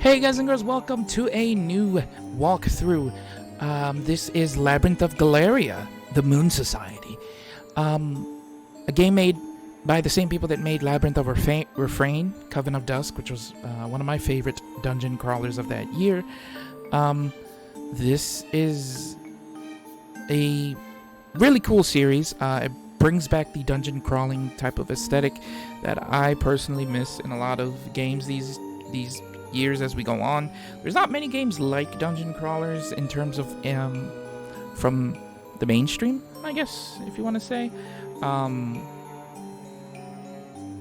Hey guys and girls, welcome to a new walkthrough. This is Labyrinth of Galleria, the Moon Society. A game made by the same people that made Labyrinth of Refrain, Coven of Dusk, which was one of my favorite dungeon crawlers of that year. This is a really cool series. It brings back the dungeon crawling type of aesthetic that I personally miss in a lot of games these years as we go on. There's not many games like dungeon crawlers in terms of from the mainstream, I guess, if you want to say.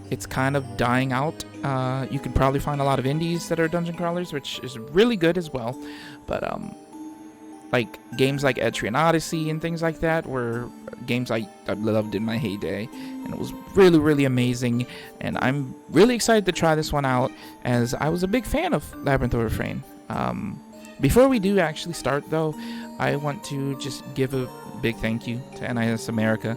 It's kind of dying out. You can probably find a lot of indies that are dungeon crawlers, which is really good as well. But like games like Etrian Odyssey and things like that were games I loved in my heyday, and it was really, really amazing. And I'm really excited to try this one out, as I was a big fan of Labyrinth of Refrain. Before we do actually start, though, I want to just give a big thank you to NIS America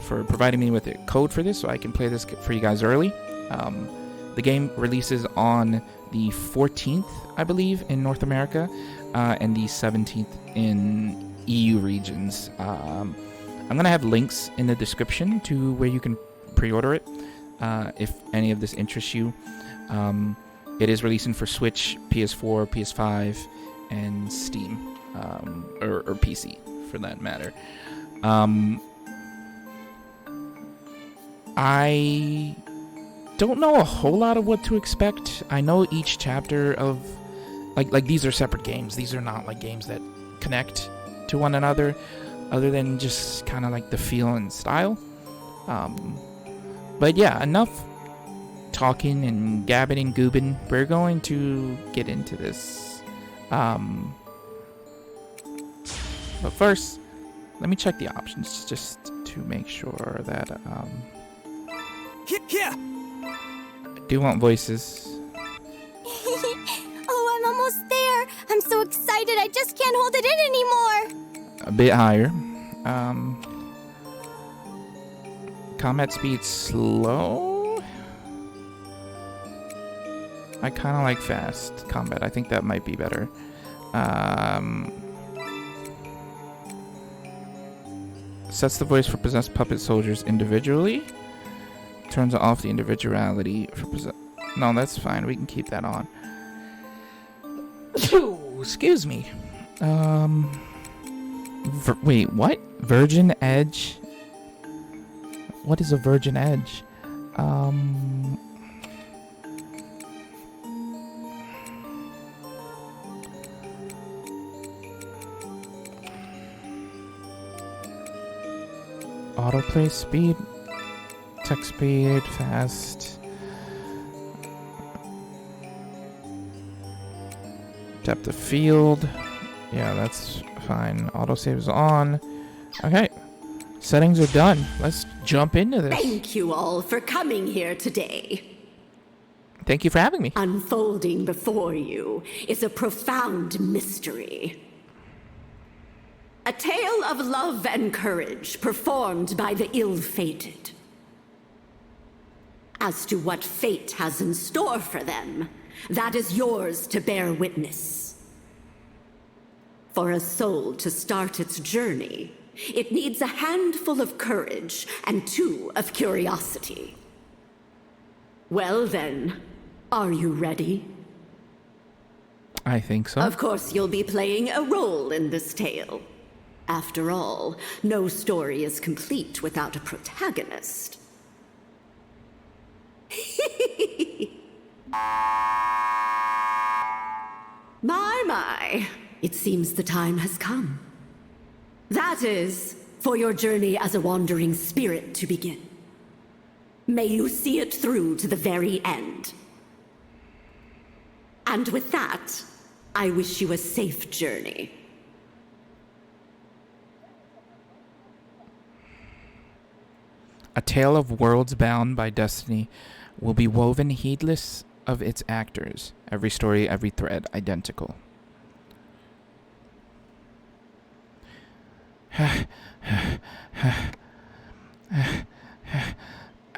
for providing me with a code for this, so I can play this for you guys early. The game releases on the 14th, I believe, in North America, and the 17th in EU regions. I'm going to have links in the description to where you can pre-order it, if any of this interests you. It is releasing for Switch, PS4, PS5, and Steam, or PC, for that matter. I don't know a whole lot of what to expect. I know each chapter of... Like these are separate games. These are not like games that connect to one another, other than just kind of like the feel and style. But yeah, enough talking and gabbing and goobing. We're going to get into this. But first, let me check the options just to make sure that I do want voices. Oh, I'm almost there. I'm so excited. I just can't hold it in anymore. A bit higher. Combat speed slow. I kind of like fast combat. I think that might be better. Sets the voice for possessed puppet soldiers individually. Turns off the individuality for possessed. No, that's fine. We can keep that on. Excuse me. Wait, what? Virgin Edge? What is a Virgin Edge? Autoplay speed, text speed, fast. Depth of field. Yeah, that's fine. Autosave is on. Okay. Settings are done. Let's jump into this. Thank you all for coming here today. Thank you for having me. Unfolding before you is a profound mystery. A tale of love and courage performed by the ill-fated. As to what fate has in store for them, that is yours to bear witness. For a soul to start its journey, it needs a handful of courage and 2 of curiosity. Well then, are you ready? I think so. Of course, you'll be playing a role in this tale. After all, no story is complete without a protagonist. My. It seems the time has come. That is, for your journey as a wandering spirit to begin. May you see it through to the very end. And with that, I wish you a safe journey. A tale of worlds bound by destiny will be woven heedless of its actors. Every story, every thread, identical.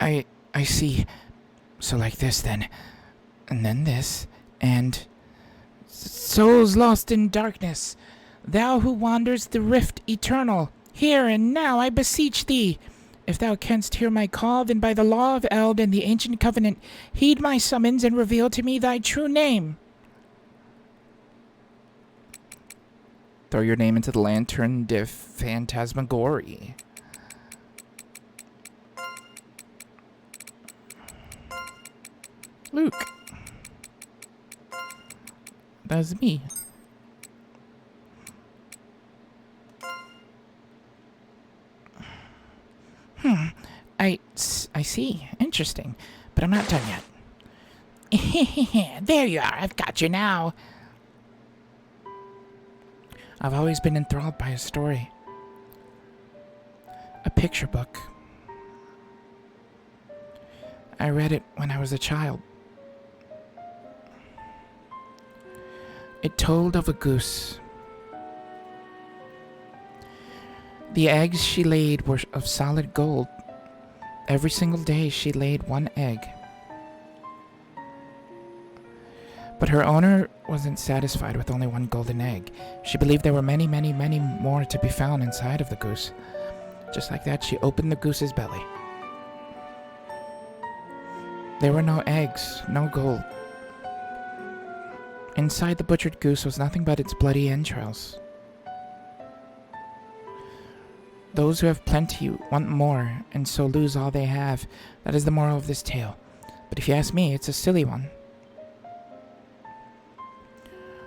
I see. So like this then. And then this. And Souls lost in darkness, thou who wanders the rift eternal, hear and now I beseech thee. If thou canst hear my call, then by the law of Eld and the ancient covenant, heed my summons and reveal to me thy true name. Throw your name into the lantern de phantasmagory. Luke. That's me. I see. Interesting. But I'm not done yet. There you are. I've got you now. I've always been enthralled by a story. A picture book. I read it when I was a child. It told of a goose. The eggs she laid were of solid gold. Every single day she laid one egg. But her owner wasn't satisfied with only one golden egg. She believed there were many, many, many more to be found inside of the goose. Just like that, she opened the goose's belly. There were no eggs, no gold. Inside the butchered goose was nothing but its bloody entrails. Those who have plenty want more, and so lose all they have. That is the moral of this tale. But if you ask me, it's a silly one.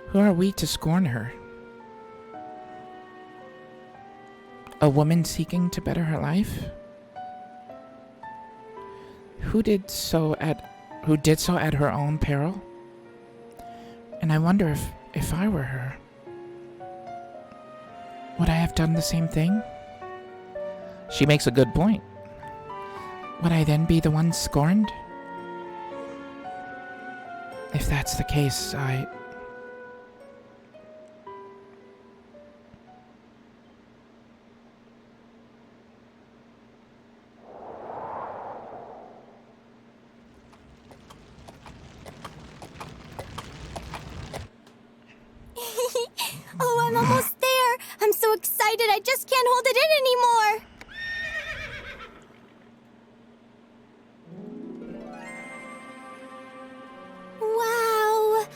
Who are we to scorn her? A woman seeking to better her life? Who did so at her own peril? And I wonder if I were her, would I have done the same thing? She makes a good point. Would I then be the one scorned? If that's the case, Oh, I'm almost there. I'm so excited. I just can't hold it in anymore. Wow.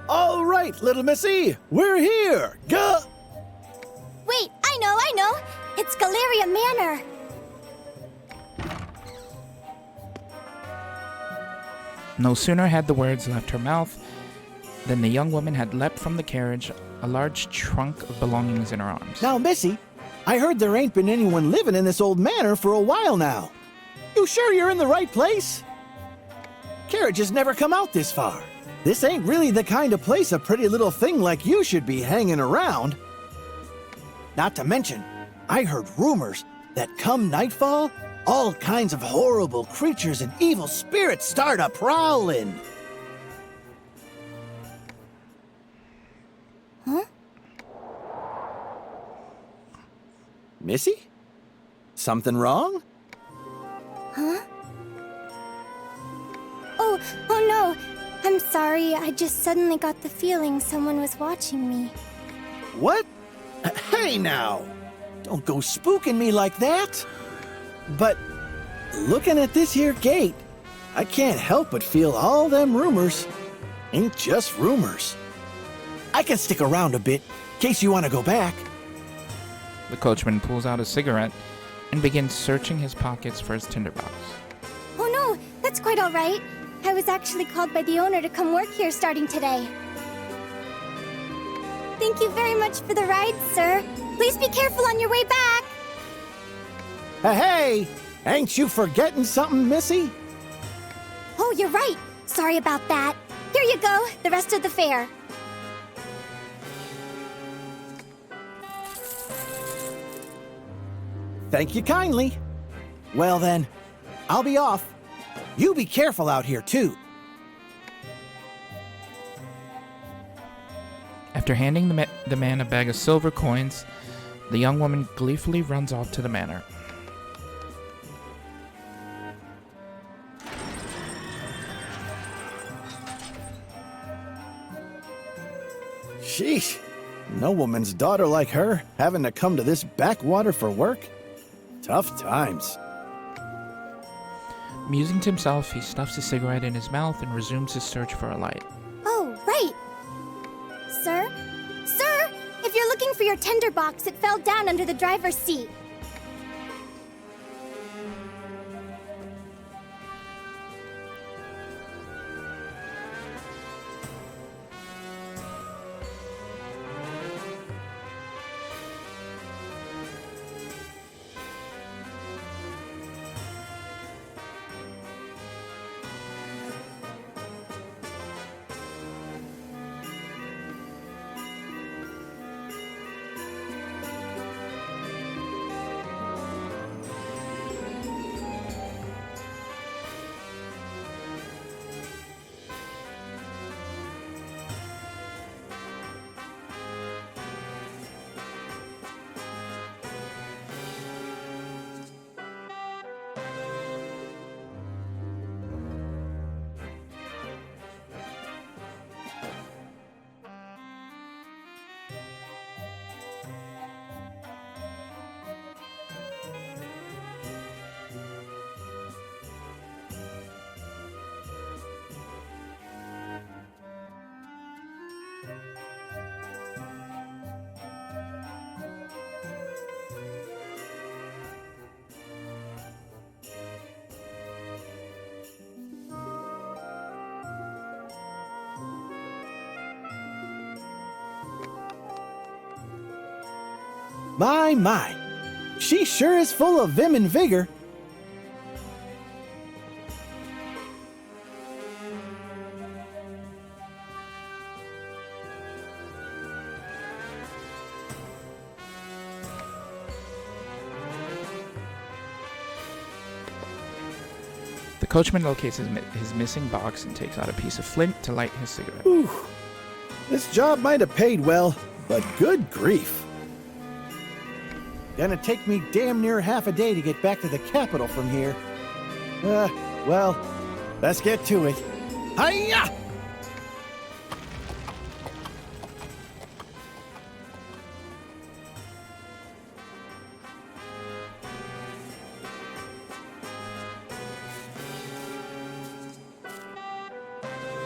All right, little missy, we're here. Wait, I know. It's Galleria Manor. No sooner had the words left her mouth than the young woman had leapt from the carriage, a large trunk of belongings in her arms. Now, Missy, I heard there ain't been anyone living in this old manor for a while now. You sure you're in the right place? Carriages never come out this far. This ain't really the kind of place a pretty little thing like you should be hanging around. Not to mention, I heard rumors that come nightfall, all kinds of horrible creatures and evil spirits start a-prowling. Huh? Missy? Something wrong? Huh? Oh no. I'm sorry. I just suddenly got the feeling someone was watching me. What? Hey now! Don't go spooking me like that! But looking at this here gate, I can't help but feel all them rumors ain't just rumors. I can stick around a bit, in case you want to go back. The coachman pulls out a cigarette and begins searching his pockets for his tinderbox. Oh no, that's quite all right. I was actually called by the owner to come work here starting today. Thank you very much for the ride, sir. Please be careful on your way back. Hey, ain't you forgetting something, Missy? Oh, you're right. Sorry about that. Here you go, the rest of the fare. Thank you kindly. Well then, I'll be off. You be careful out here, too. After handing the man a bag of silver coins, the young woman gleefully runs off to the manor. Sheesh. No woman's daughter like her having to come to this backwater for work? Tough times. Musing to himself, he stuffs his cigarette in his mouth and resumes his search for a light. Oh, right. Sir? Sir! If you're looking for your tender box, it fell down under the driver's seat. My. She sure is full of vim and vigor. The coachman locates his missing box and takes out a piece of flint to light his cigarette. Whew. This job might have paid well, but good grief. Gonna take me damn near half a day to get back to the capital from here. Well, let's get to it. Hiya!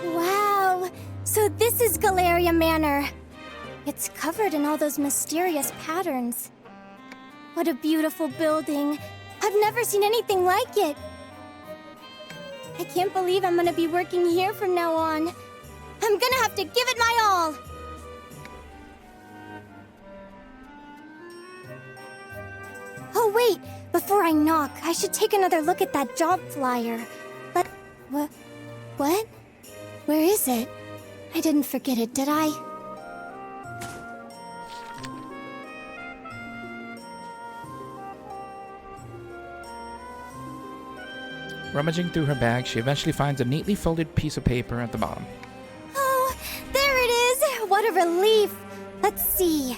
Wow! So this is Galleria Manor. It's covered in all those mysterious patterns. What a beautiful building. I've never seen anything like it. I can't believe I'm gonna be working here from now on. I'm gonna have to give it my all. Oh wait, before I knock, I should take another look at that job flyer. But, what? Where is it? I didn't forget it, did I? Rummaging through her bag, she eventually finds a neatly folded piece of paper at the bottom. Oh, there it is! What a relief! Let's see.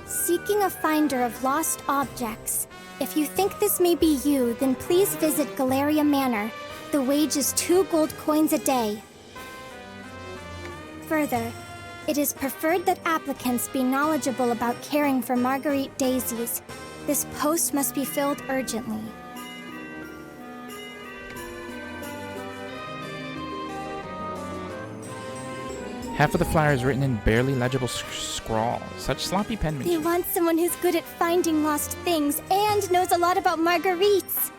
Seeking a finder of lost objects. If you think this may be you, then please visit Galleria Manor. The wage is 2 gold coins a day. Further, it is preferred that applicants be knowledgeable about caring for Marguerite daisies. This post must be filled urgently. Half of the flyer is written in barely legible scrawl. Such sloppy They penmanship. want someone who's good at finding lost things and knows a lot about Marguerites.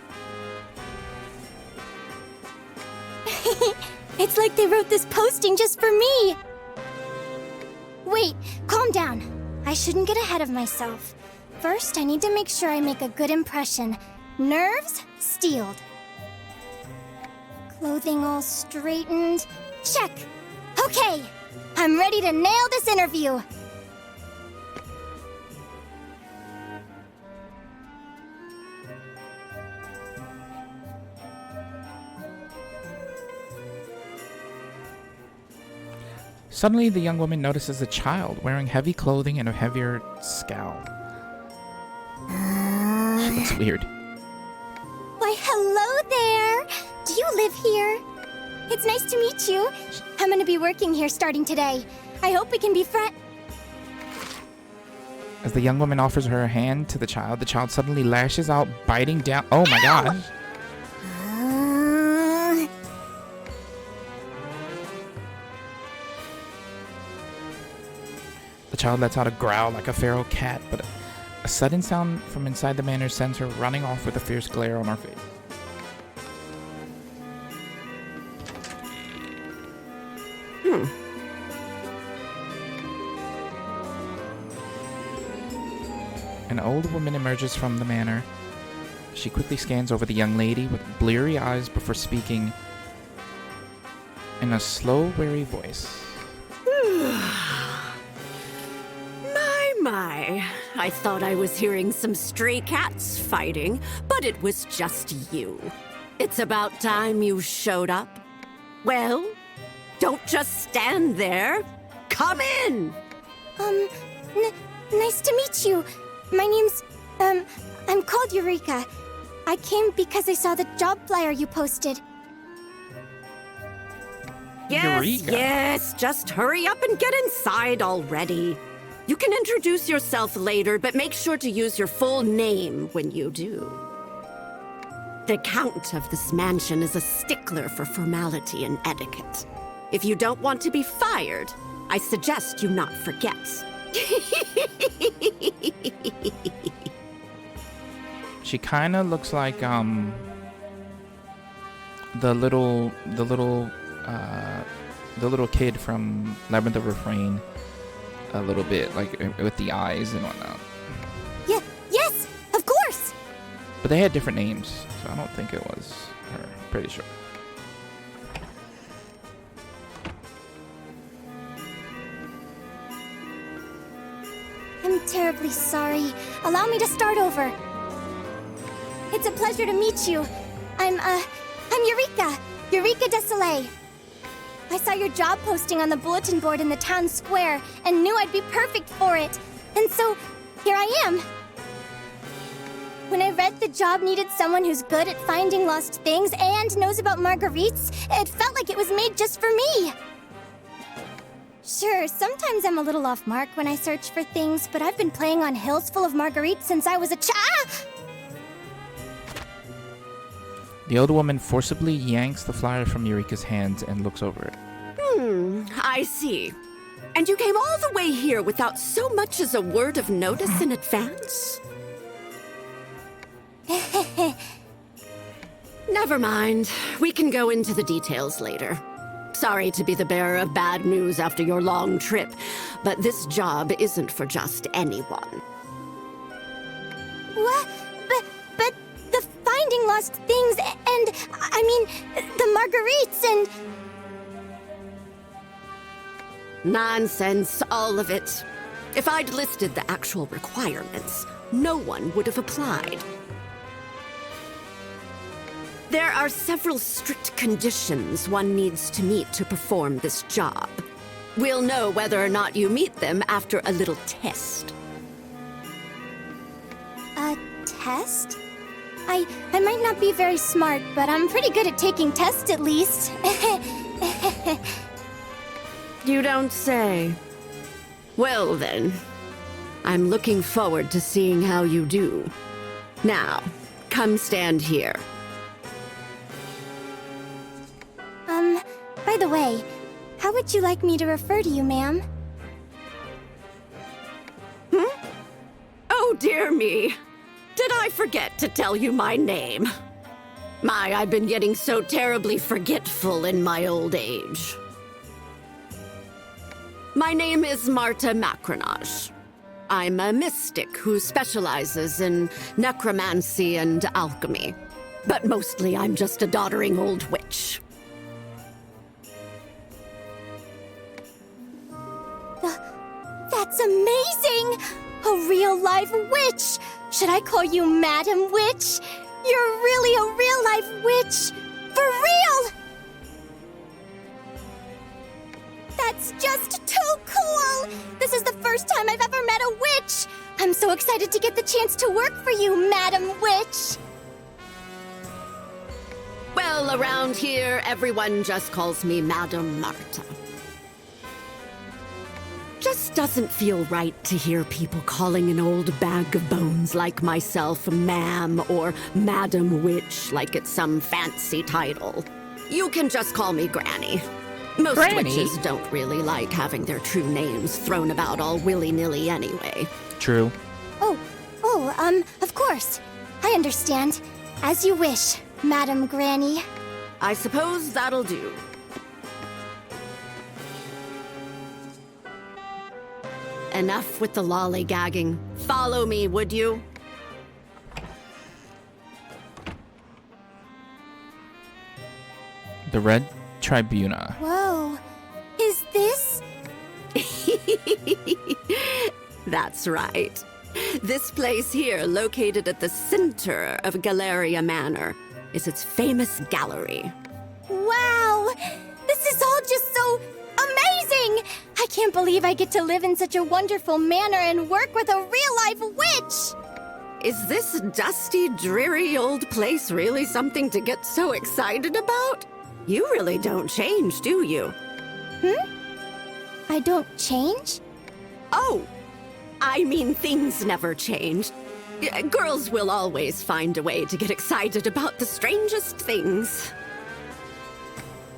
It's like they wrote this posting just for me. Wait, calm down. I shouldn't get ahead of myself. First, I need to make sure I make a good impression. Nerves steeled. Clothing all straightened. Check. Okay, I'm ready to nail this interview. Suddenly, the young woman notices a child wearing heavy clothing and a heavier scowl. She looks weird. Why, hello there. Do you live here? It's nice to meet you. I'm gonna be working here starting today. I hope we can be friends. As the young woman offers her hand to the child suddenly lashes out, biting down. Oh my gosh. The child lets out a growl like a feral cat, but a sudden sound from inside the manor sends her running off with a fierce glare on her face. An old woman emerges from the manor. She quickly scans over the young lady with bleary eyes before speaking in a slow, wary voice. My. I thought I was hearing some stray cats fighting, but it was just you. It's about time you showed up. Well, don't just stand there. Come in! Nice to meet you. My name's, I'm called Eureka. I came because I saw the job flyer you posted. Yes, Eureka. yes, just hurry up and get inside already. You can introduce yourself later, but make sure to use your full name when you do. The Count of this mansion is a stickler for formality and etiquette. If you don't want to be fired, I suggest you not forget. She kind of looks like the little kid from Labyrinth of Refrain, a little bit, like with the eyes and whatnot. Yeah, yes, of course. But they had different names, so I don't think it was her. Pretty sure. I'm terribly sorry. Allow me to start over. It's a pleasure to meet you. I'm Eureka. Eureka Desolé. I saw your job posting on the bulletin board in the town square and knew I'd be perfect for it. And so, here I am. When I read the job needed someone who's good at finding lost things and knows about marguerites, it felt like it was made just for me. Sure, sometimes I'm a little off mark when I search for things, but I've been playing on hills full of marguerites since I was a The old woman forcibly yanks the flyer from Eureka's hands and looks over it. I see. And you came all the way here without so much as a word of notice in advance? Never mind. We can go into the details later. Sorry to be the bearer of bad news after your long trip, but this job isn't for just anyone. What? But the finding lost things and, I mean, the marguerites and... Nonsense, all of it. If I'd listed the actual requirements, no one would have applied. There are several strict conditions one needs to meet to perform this job. We'll know whether or not you meet them after a little test. A test? I might not be very smart, but I'm pretty good at taking tests at least. You don't say. Well then, I'm looking forward to seeing how you do. Now, come stand here. By the way, how would you like me to refer to you, ma'am? Oh dear me. Did I forget to tell you my name? My, I've been getting so terribly forgetful in my old age. My name is Marta Macronage. I'm a mystic who specializes in necromancy and alchemy. But mostly I'm just a doddering old witch. That's amazing! A real-life witch! Should I call you Madam Witch? You're really a real-life witch! For real! That's just too cool! This is the first time I've ever met a witch! I'm so excited to get the chance to work for you, Madam Witch! Well, Well, around here, everyone just calls me Madame Marta. Just doesn't feel right to hear people calling an old bag of bones like myself ma'am or Madam Witch like it's some fancy title. You can just call me Granny. Most Granny? witches don't really like having their true names thrown about all willy-nilly anyway. True. Of course. I understand. As you wish, Madam Granny. I suppose that'll do. Enough with the lollygagging. Follow me, would you? The Red Tribuna. Whoa. Is this? That's right. This place here, located at the center of Galleria Manor, is its famous gallery. Wow! This is all just so amazing! I can't believe I get to live in such a wonderful manor and work with a real-life witch! Is this dusty, dreary old place really something to get so excited about? You really don't change, do you? I don't change? Oh, I mean things never change. Girls will always find a way to get excited about the strangest things.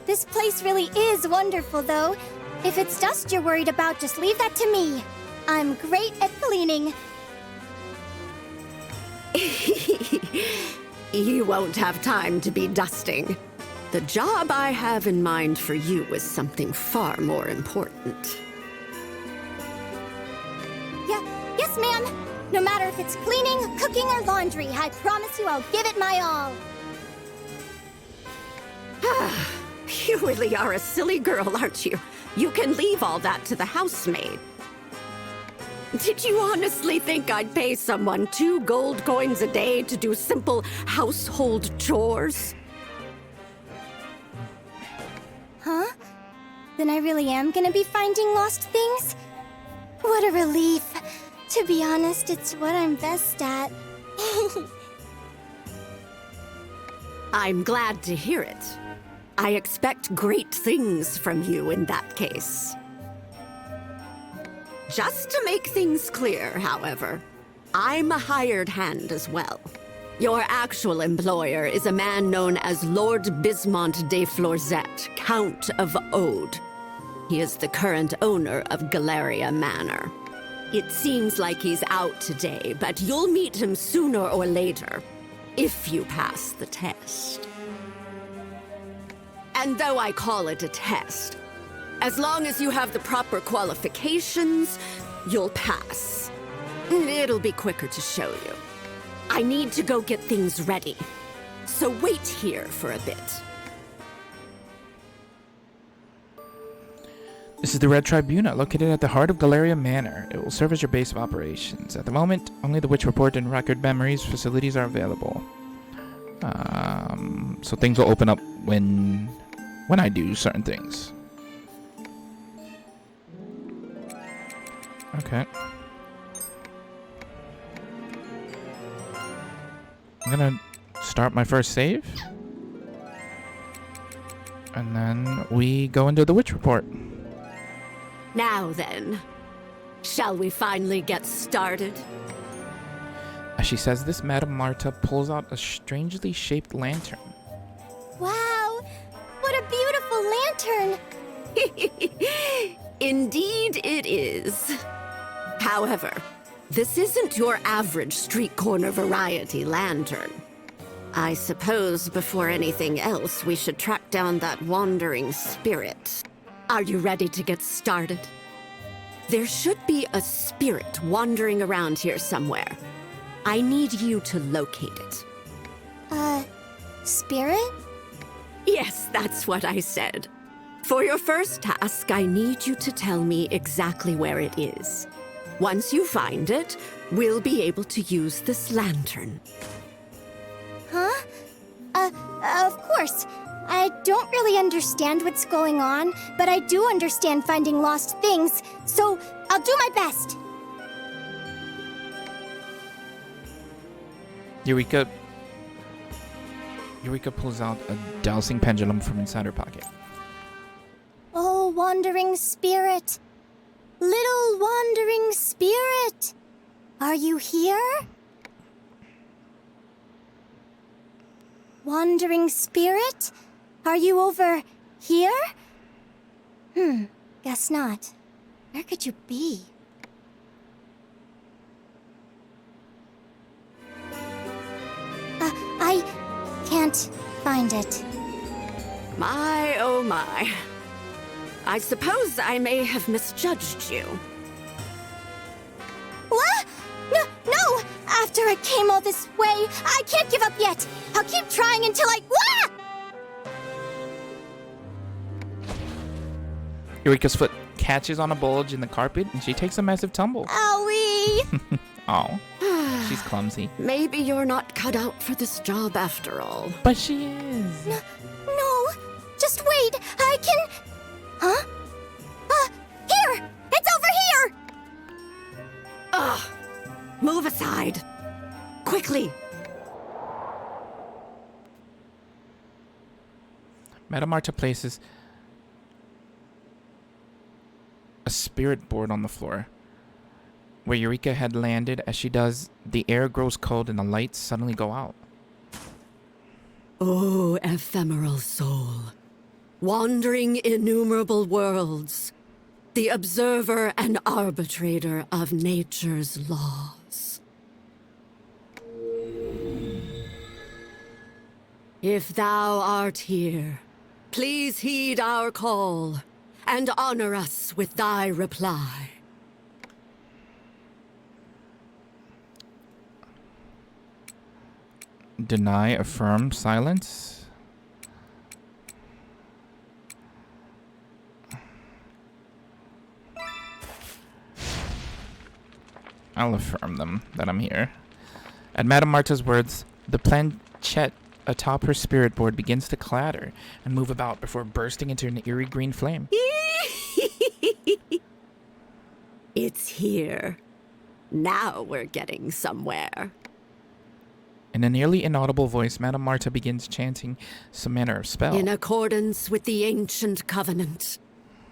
This place really is wonderful, though. If it's dust you're worried about, just leave that to me. I'm great at cleaning. You won't have time to be dusting. The job I have in mind for you is something far more important. Yes, ma'am. No matter if it's cleaning, cooking, or laundry, I promise you I'll give it my all. You really are a silly girl, aren't you? You can leave all that to the housemaid. Did you honestly think I'd pay someone 2 gold coins a day to do simple household chores? Huh? Then I really am gonna be finding lost things? What a relief. To be honest, it's what I'm best at. I'm glad to hear it. I expect great things from you in that case. Just to make things clear, however, I'm a hired hand as well. Your actual employer is a man known as Lord Bismont de Florzette, Count of Ode. He is the current owner of Galleria Manor. It seems like he's out today, but you'll meet him sooner or later, if you pass the test. And though I call it a test, as long as you have the proper qualifications, you'll pass. It'll be quicker to show you. I need to go get things ready, so wait here for a bit. This is the Red Tribuna, located at the heart of Galleria Manor. It will serve as your base of operations. At the moment, only the Witch Report and Record Memories facilities are available. So things will open up when I do certain things. Okay. I'm gonna start my first save. And then we go into the Witch Report. Now then, shall we finally get started? As she says this, Madame Marta pulls out a strangely shaped lantern. Wow! What a beautiful lantern! Indeed it is. However, this isn't your average street corner variety lantern. I suppose before anything else, we should track down that wandering spirit. Are you ready to get started? There should be a spirit wandering around here somewhere. I need you to locate it. Spirit? Yes, that's what I said. For your first task, I need you to tell me exactly where it is. Once you find it, we'll be able to use this lantern. Huh? Of course. I don't really understand what's going on, but I do understand finding lost things, so I'll do my best. Eureka Eureka pulls out a dowsing pendulum from inside her pocket. Oh, wandering spirit. Little wandering spirit. Are you here? Wandering spirit? Are you over here? Guess not. Where could you be? I can't find it. My, oh my. I suppose I may have misjudged you. What? No, no! After I came all this way, I can't give up yet! I'll keep trying until I... Wah! Eureka's foot catches on a bulge in the carpet, and she takes a massive tumble. Owie! Oh, she's clumsy. Maybe you're not cut out for this job after all. But she is. No, just wait, I can... Huh? Here! It's over here! Ugh! Move aside! Quickly! Madame Marta places a spirit board on the floor. Where Eureka had landed, as she does, the air grows cold and the lights suddenly go out. Oh, ephemeral soul, wandering innumerable worlds, the observer and arbitrator of nature's laws. If thou art here, please heed our call and honor us with thy reply. Deny, affirm, silence. I'll affirm them that I'm here. At Madame Marta's words, the planchette atop her spirit board begins to clatter and move about before bursting into an eerie green flame. It's here. Now we're getting somewhere. In a nearly inaudible voice, Madame Marta begins chanting some manner of spell. In accordance with the ancient covenant,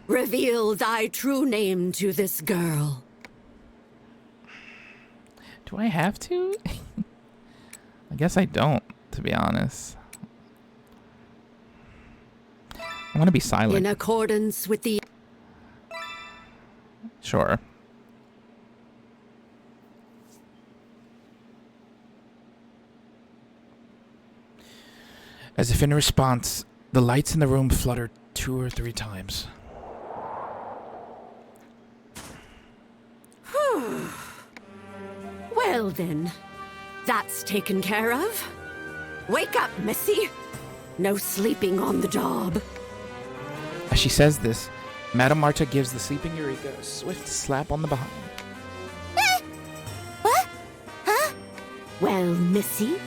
reveal thy true name to this girl. Do I have to? I guess I don't, to be honest. I want to be silent. In accordance with the... Sure. As if in response, the lights in the room flutter 2 or 3 times. Well then, that's taken care of. Wake up, Missy. No sleeping on the job. As she says this, Madame Marta gives the sleeping Eureka a swift slap on the behind. What? Huh? Well, Missy,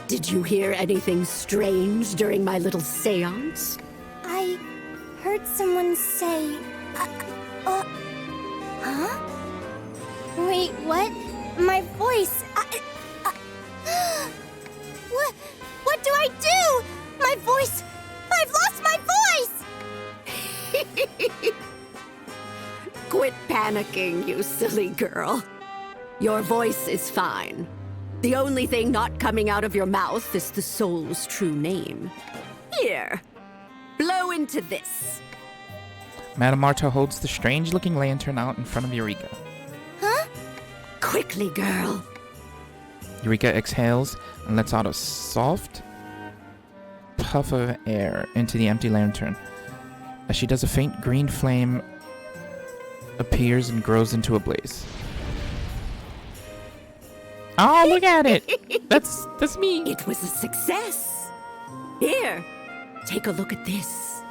did you hear anything strange during my little seance? I heard someone say... huh? Wait, what? My voice... What do I do? My voice... I've lost my voice! Quit panicking, you silly girl. Your voice is fine. The only thing not coming out of your mouth is the soul's true name. Here, blow into this. Madame Marta holds the strange-looking lantern out in front of Eureka. Huh? Quickly, girl. Eureka exhales and lets out a soft puff of air into the empty lantern. As she does, a faint green flame appears and grows into a blaze. Oh, look at it! That's me! It was a success. Here, take a look at this.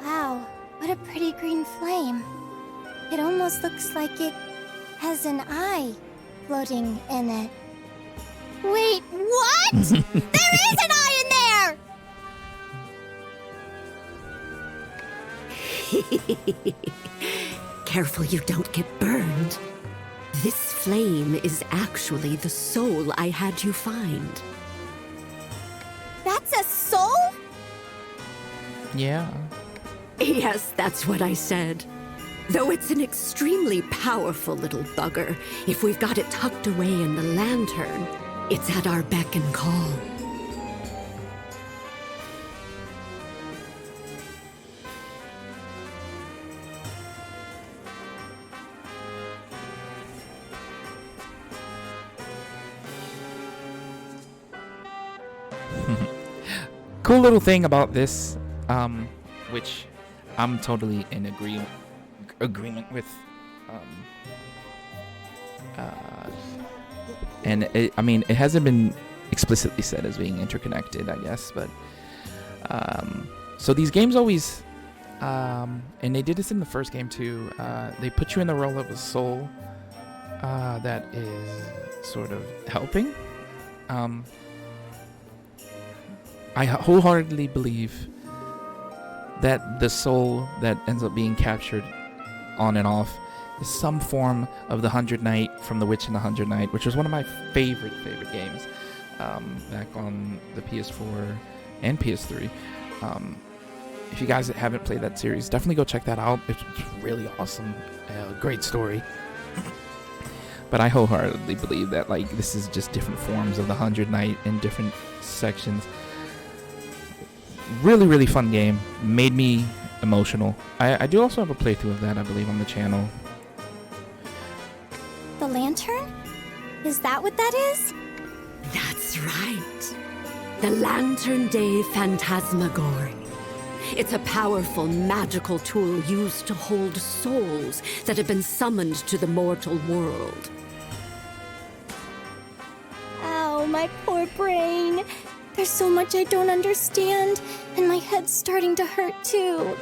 Wow, what a pretty green flame. It almost looks like it has an eye floating in it. Wait, what? There is an eye in there! Careful you don't get burned. This flame is actually the soul I had you find. That's a Yeah. Yes, that's what I said. Though it's an extremely powerful little bugger, if we've got it tucked away in the lantern, it's at our beck and call. Cool little thing about this, which I'm totally in agreement with, and I mean, it hasn't been explicitly said as being interconnected, I guess, but so these games always, and they did this in the first game too. They put you in the role of a soul that is sort of helping. I wholeheartedly believe that the soul that ends up being captured on and off is some form of the 100 Knight from The Witch and the 100 Knight, which was one of my favorite games back on the PS4 and PS3. If you guys haven't played that series, definitely go check that out. It's really awesome. Great story. But I wholeheartedly believe that like this is just different forms of the 100 Knight in different sections. Really, really fun game. Made me emotional. I do also have a playthrough of that, I believe, on the channel. The lantern? Is that what that is? That's right. The Lantern Day Phantasmagoria. It's a powerful magical tool used to hold souls that have been summoned to the mortal world. Ow, my poor brain. There's so much I don't understand, and my head's starting to hurt too.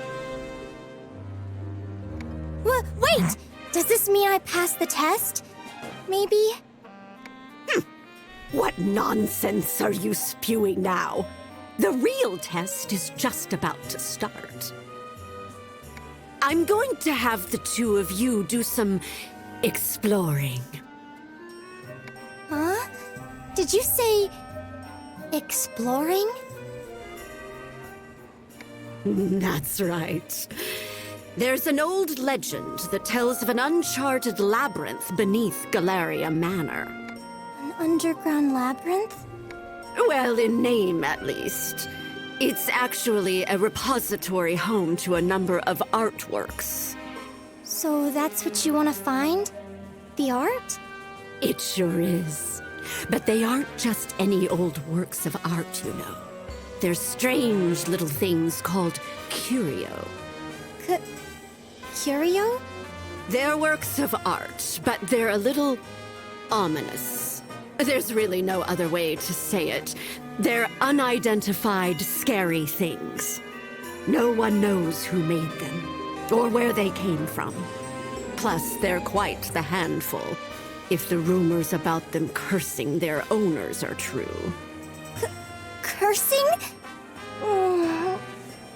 Wait! Does this mean I passed the test? Maybe? What nonsense are you spewing now? The real test is just about to start. I'm going to have the two of you do some exploring. Huh? Did you say exploring? That's right. There's an old legend that tells of an uncharted labyrinth beneath Galleria Manor. An underground labyrinth? Well, in name at least. It's actually a repository home to a number of artworks. So that's what you want to find? The art? It sure is. But they aren't just any old works of art, you know. They're strange little things called curio. Curio? They're works of art, but they're a little ominous. There's really no other way to say it. They're unidentified, scary things. No one knows who made them, or where they came from. Plus, they're quite the handful, if the rumors about them cursing their owners are true. Cursing? Mm.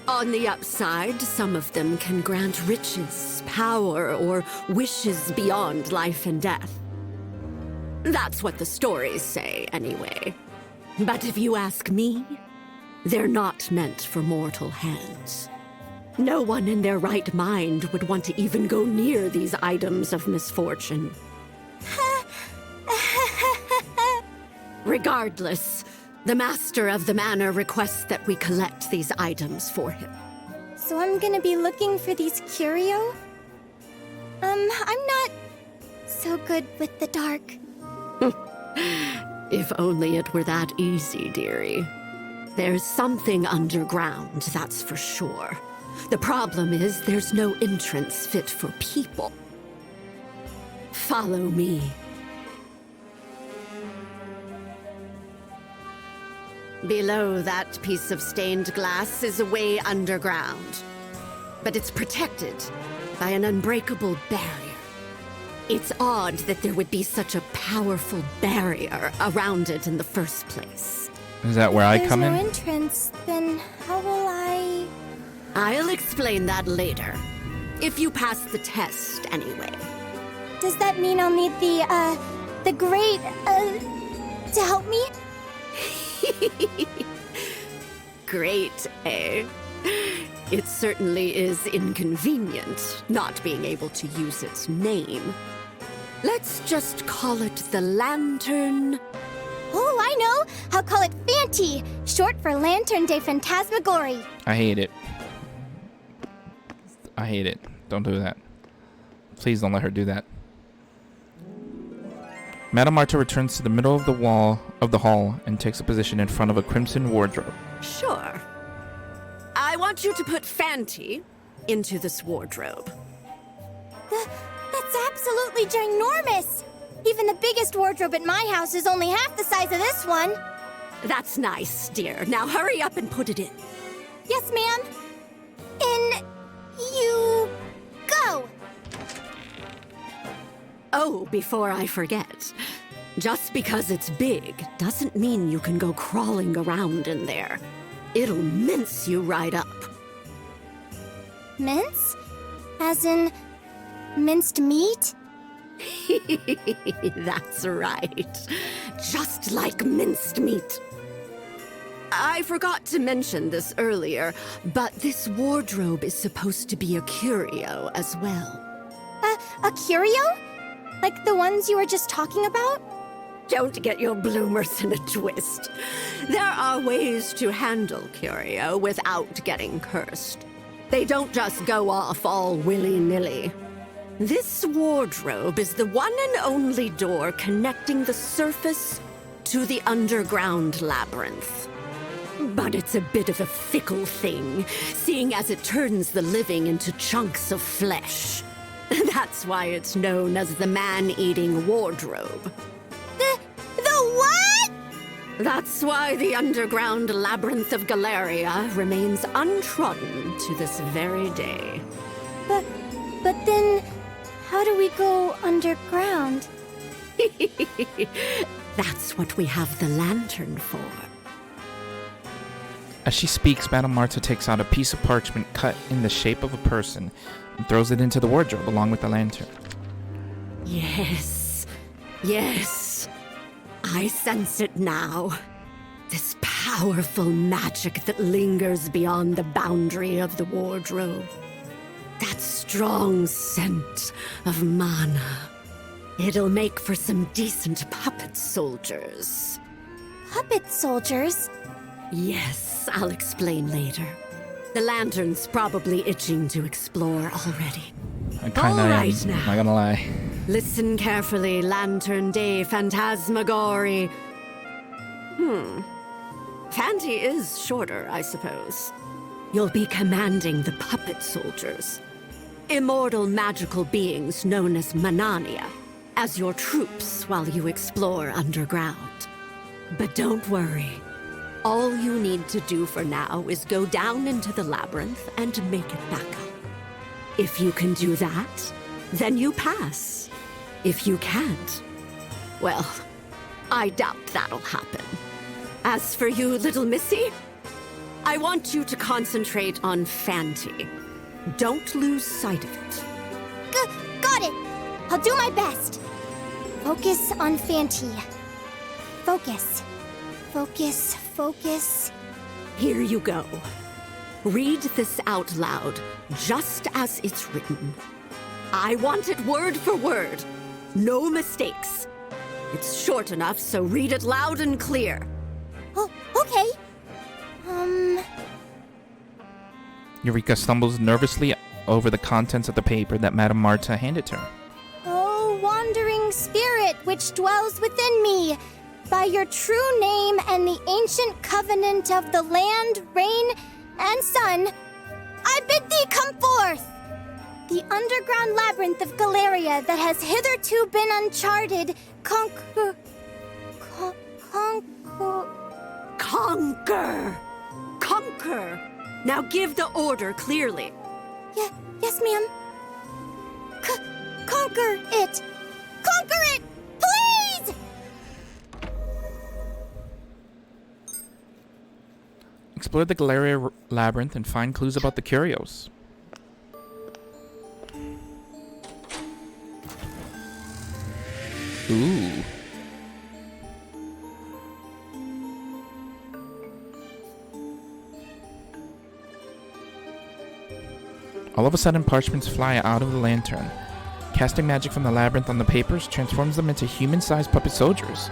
On the upside, some of them can grant riches, power, or wishes beyond life and death. That's what the stories say, anyway. But if you ask me, they're not meant for mortal hands. No one in their right mind would want to even go near these items of misfortune. Regardless, the master of the manor requests that we collect these items for him. So I'm gonna be looking for these curio? I'm not so good with the dark. If only it were that easy, dearie. There's something underground, that's for sure. The problem is there's no entrance fit for people. Follow me. Below that piece of stained glass is a way underground. But it's protected by an unbreakable barrier. It's odd that there would be such a powerful barrier around it in the first place. Is that where I There's come no in? entrance, then how will I... I'll explain that later. If you pass the test, anyway. Does that mean I'll need the great, to help me? Great, eh? It certainly is inconvenient not being able to use its name. Let's just call it the Lantern. Oh, I know! I'll call it Fanty, short for Lantern de Phantasmagorie. I hate it. I hate it. Don't do that. Please don't let her do that. Madame Marta returns to the middle of the hall and takes a position in front of a crimson wardrobe. Sure. I want you to put Fanty into this wardrobe. That's absolutely ginormous! Even the biggest wardrobe at my house is only half the size of this one. That's nice, dear. Now hurry up and put it in. Yes, ma'am. In you go! Oh, before I forget. Just because it's big doesn't mean you can go crawling around in there. It'll mince you right up. Mince? As in minced meat? That's right. Just like minced meat. I forgot to mention this earlier, but this wardrobe is supposed to be a curio as well. A curio? Like the ones you were just talking about? Don't get your bloomers in a twist. There are ways to handle curio without getting cursed. They don't just go off all willy-nilly. This wardrobe is the one and only door connecting the surface to the underground labyrinth. But it's a bit of a fickle thing, seeing as it turns the living into chunks of flesh. That's why it's known as the man-eating wardrobe. The what? That's why the underground Labyrinth of Galleria remains untrodden to this very day. But then, how do we go underground? That's what we have the lantern for. As she speaks, Madame Marta takes out a piece of parchment cut in the shape of a person and throws it into the wardrobe along with the lantern. Yes. I sense it now. This powerful magic that lingers beyond the boundary of the wardrobe. That strong scent of mana. It'll make for some decent puppet soldiers. Puppet soldiers? Yes, I'll explain later. The lantern's probably itching to explore already. I kinda All right am, now. not gonna lie. Listen carefully, Lantern de Phantasmagorie. Fanty is shorter, I suppose. You'll be commanding the puppet soldiers. Immortal magical beings known as Manania, as your troops while you explore underground. But don't worry. All you need to do for now is go down into the labyrinth and make it back up. If you can do that, then you pass. If you can't, well, I doubt that'll happen. As for you, little missy, I want you to concentrate on Fanty. Don't lose sight of it. Got it! I'll do my best. Focus on Fanty. Focus. Here you go. Read this out loud, just as it's written. I want it word for word. No mistakes. It's short enough, so read it loud and clear. Oh, okay. Eureka stumbles nervously over the contents of the paper that Madame Marta handed to her. Oh, wandering spirit which dwells within me, by your true name and the ancient covenant of the land, rain, and sun, I bid thee come forth! The underground labyrinth of Galleria that has hitherto been uncharted, conquer. Now give the order clearly. Yes, ma'am. Conquer it! Conquer it! Please! Explore the Galleria labyrinth and find clues about the curios. Ooh. All of a sudden, parchments fly out of the lantern. Casting magic from the labyrinth on the papers transforms them into human-sized puppet soldiers.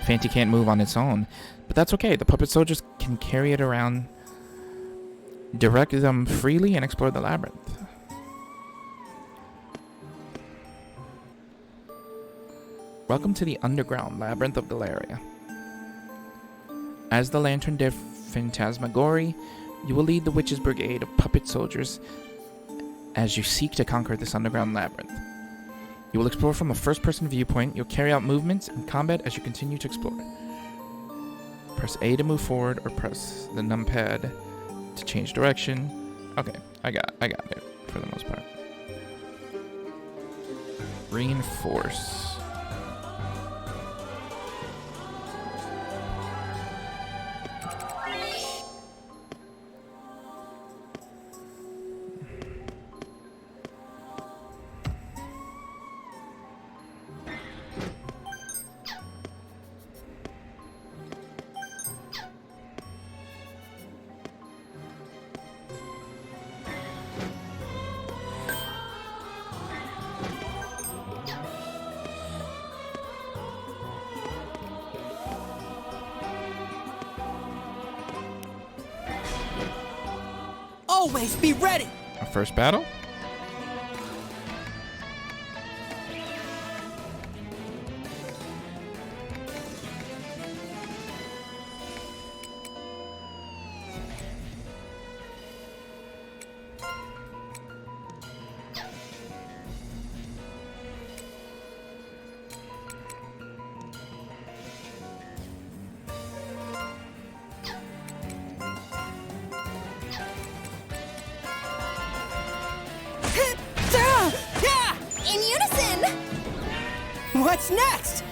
Fanty can't move on its own, but that's okay. The puppet soldiers can carry it around, direct them freely, and explore the labyrinth. Welcome to the underground Labyrinth of Galleria. As the Lantern de Phantasmagorie, you will lead the Witches' Brigade of puppet soldiers as you seek to conquer this underground labyrinth. You will explore from a first-person viewpoint. You'll carry out movements and combat as you continue to explore. Press A to move forward, or press the numpad to change direction. Okay, I got it for the most part. Reinforce. Always be ready! Our first battle? In unison! What's next?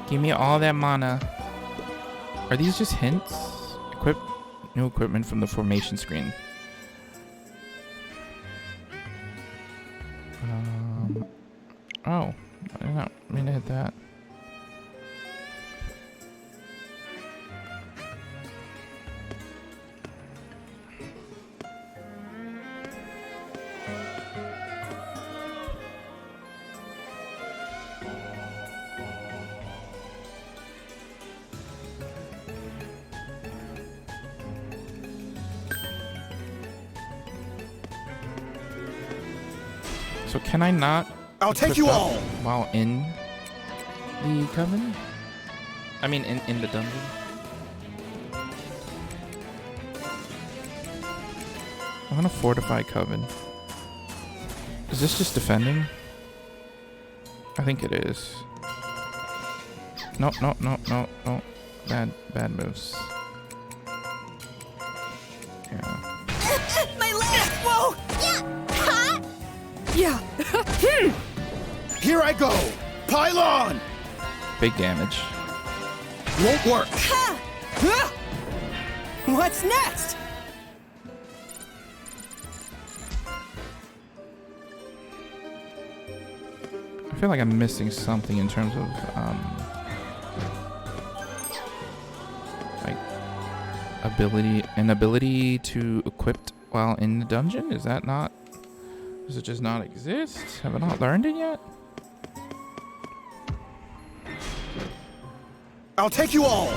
Give me all that mana. Are these just hints? Equip new equipment from the formation screen. Oh, I did not mean to hit that. So can I not? I'll take equip you that all! while in the coven? I mean, in the dungeon. I'm gonna fortify coven. Is this just defending? I think it is. No. Bad moves. Yeah. My leg! Whoa! Yeah! Ha! Yeah. Here I go! Pylon! Big damage. Won't work! Huh? What's next? I feel like I'm missing something in terms of like ability to equip while in the dungeon. Is that not? Does it just not exist? Have I not learned it yet? I'll take you all!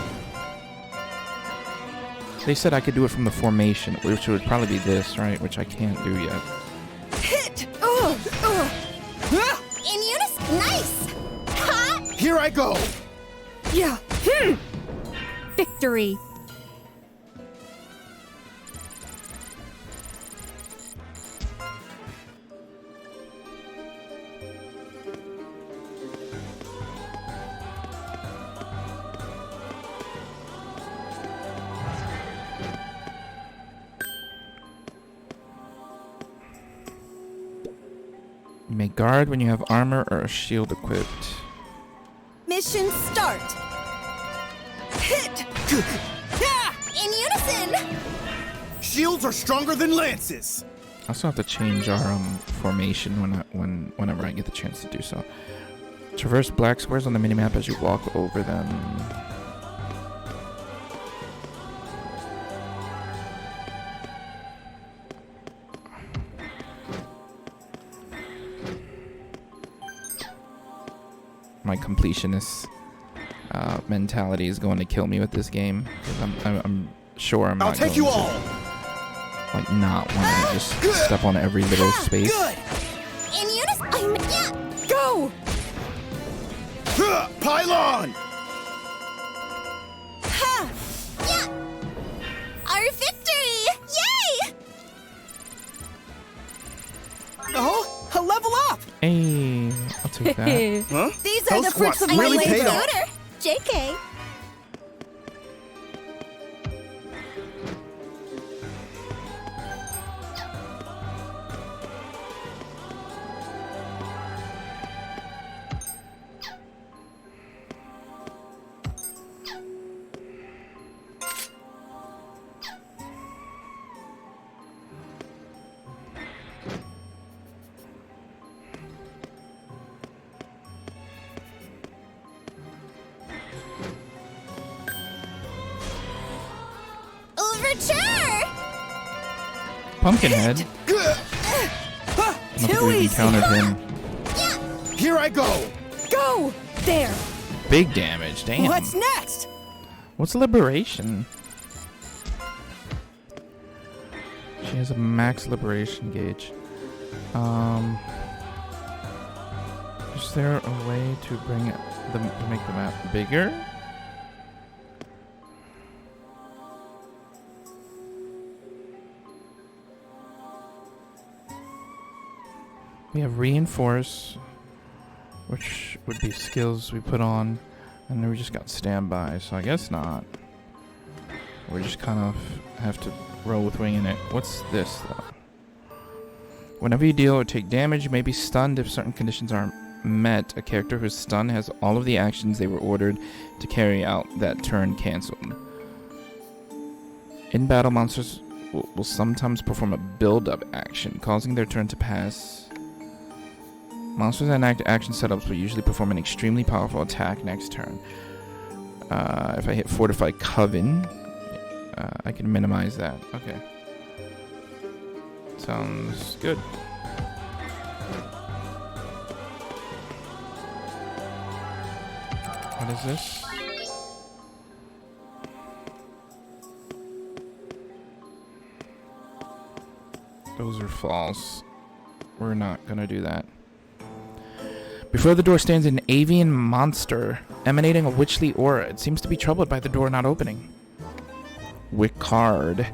They said I could do it from the formation, which would probably be this, right? Which I can't do yet. Hit! In unison! Nice! Ha! Here I go! Yeah. Victory. You may guard when you have armor or a shield equipped. Mission start. Hit! In unison! Shields are stronger than lances. I also have to change our formation whenever I get the chance to do so. Traverse black squares on the minimap as you walk over them. My completionist mentality is going to kill me with this game, because I'm sure I'm not I'll take going you to, all. like, not want to just step on every little space. Good! In unison! Yeah! Go! Pylon! Ha! Yeah! Our victory! Yay! Oh, a level up! Hey, I'll take that. Huh? These are Those the fruits squats of my really labor. paid off. Order! JK. Overture! Pumpkinhead. Ha! I don't think Too we've easy! encountered him. Here I go. Go! There! Big damage, damn. What's next? What's liberation? She has a max liberation gauge. Is there a way to bring to make the map bigger? We have reinforce, which would be skills we put on, and then we just got standby, so I guess not. We just kind of have to roll with winging it. What's this, though? Whenever you deal or take damage, you may be stunned if certain conditions aren't met. A character who's stunned has all of the actions they were ordered to carry out that turn canceled. In battle, monsters will sometimes perform a build-up action, causing their turn to pass. Monsters that enact action setups will usually perform an extremely powerful attack next turn. If I hit Fortified Coven, I can minimize that. Okay. Sounds good. What is this? Those are false. We're not gonna do that. Before the door stands an avian monster, emanating a witchly aura. It seems to be troubled by the door not opening. Wickard.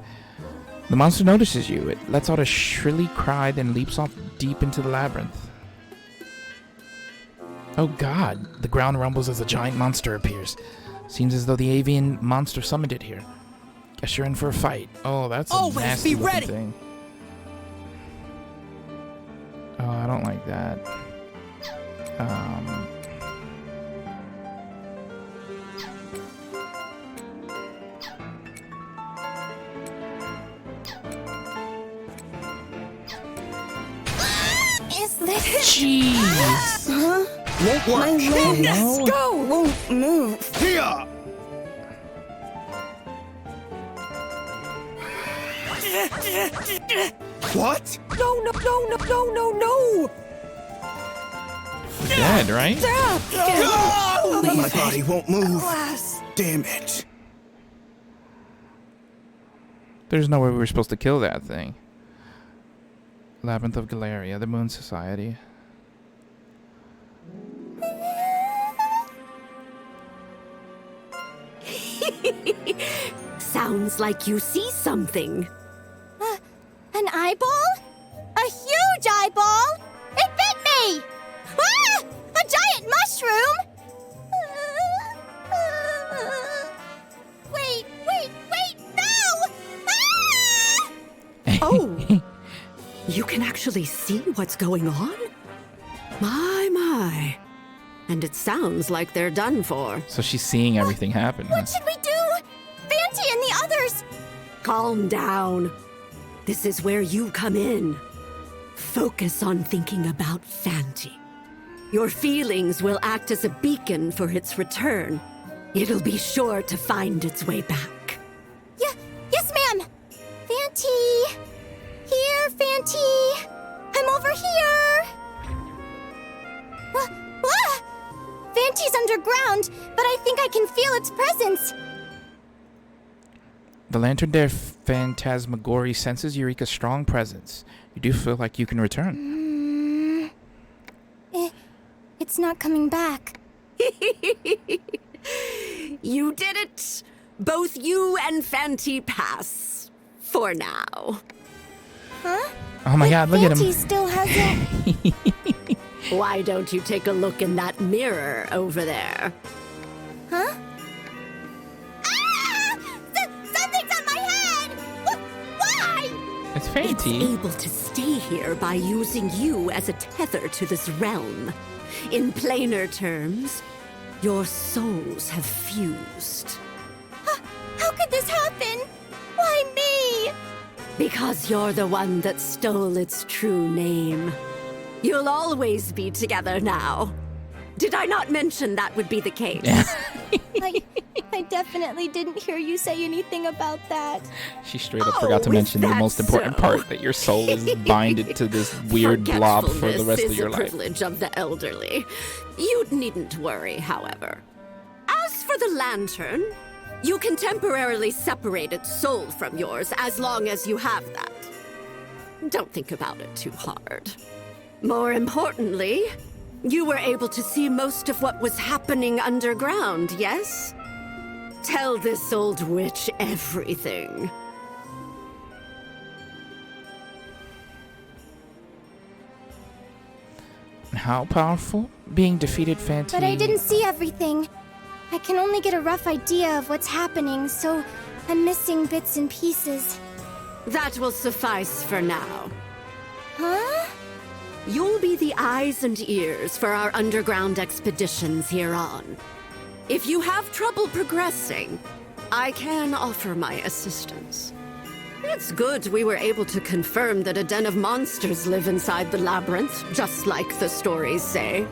The monster notices you. It lets out a shrilly cry, then leaps off deep into the labyrinth. Oh god, the ground rumbles as a giant monster appears. Seems as though the avian monster summoned it here. Guess you're in for a fight. Oh, that's a Always nasty be looking ready. thing. Oh, I don't like that. Is this... Jeez. Huh? Won't work. My legs no. won't move. Here. What? No! You're dead, right? My body won't move. Glass. Damn it. There's no way we were supposed to kill that thing. Labyrinth of Galleria, the Moon Society. Sounds like you see something. An eyeball? A huge eyeball? It bit me! Ah! A giant mushroom? Wait, no! Ah! Oh, you can actually see what's going on? My. And it sounds like they're done for. So she's seeing everything happen. huh? What should we do? Fanti and the others! Calm down. This is where you come in. Focus on thinking about Fanti. Your feelings will act as a beacon for its return. It'll be sure to find its way back. Yes, ma'am! Fanti! Here, Fanti! I'm over here! Fanti's underground, but I think I can feel its presence. The lantern there phantasmagory senses Eureka's strong presence. You do feel like you can return. It's not coming back. You did it! Both you and Fanti pass. For now. Huh? Oh my god, look at Fanti him. still hasn't... Why don't you take a look in that mirror over there? Huh? Ah! Something's on my head! Why? It's It's Fanti. able to stay here by using you as a tether to this realm. In plainer terms, your souls have fused. How could this happen? Why me? Because you're the one that stole its true name. You'll always be together now. Did I not mention that would be the case? I definitely didn't hear you say anything about that. She straight up forgot to is mention the that most important so? part, that your soul is binded to this weird blob for the rest of your Forgetfulness is a life. privilege of the elderly. You needn't worry, however. As for the lantern, you can temporarily separate its soul from yours as long as you have that. Don't think about it too hard. More importantly, you were able to see most of what was happening underground, yes? Tell this old witch everything. How powerful? Being defeated Fanti. But I didn't see everything. I can only get a rough idea of what's happening, so I'm missing bits and pieces. That will suffice for now. Huh? You'll be the eyes and ears for our underground expeditions here on. If you have trouble progressing, I can offer my assistance. It's good we were able to confirm that a den of monsters live inside the labyrinth, just like the stories say.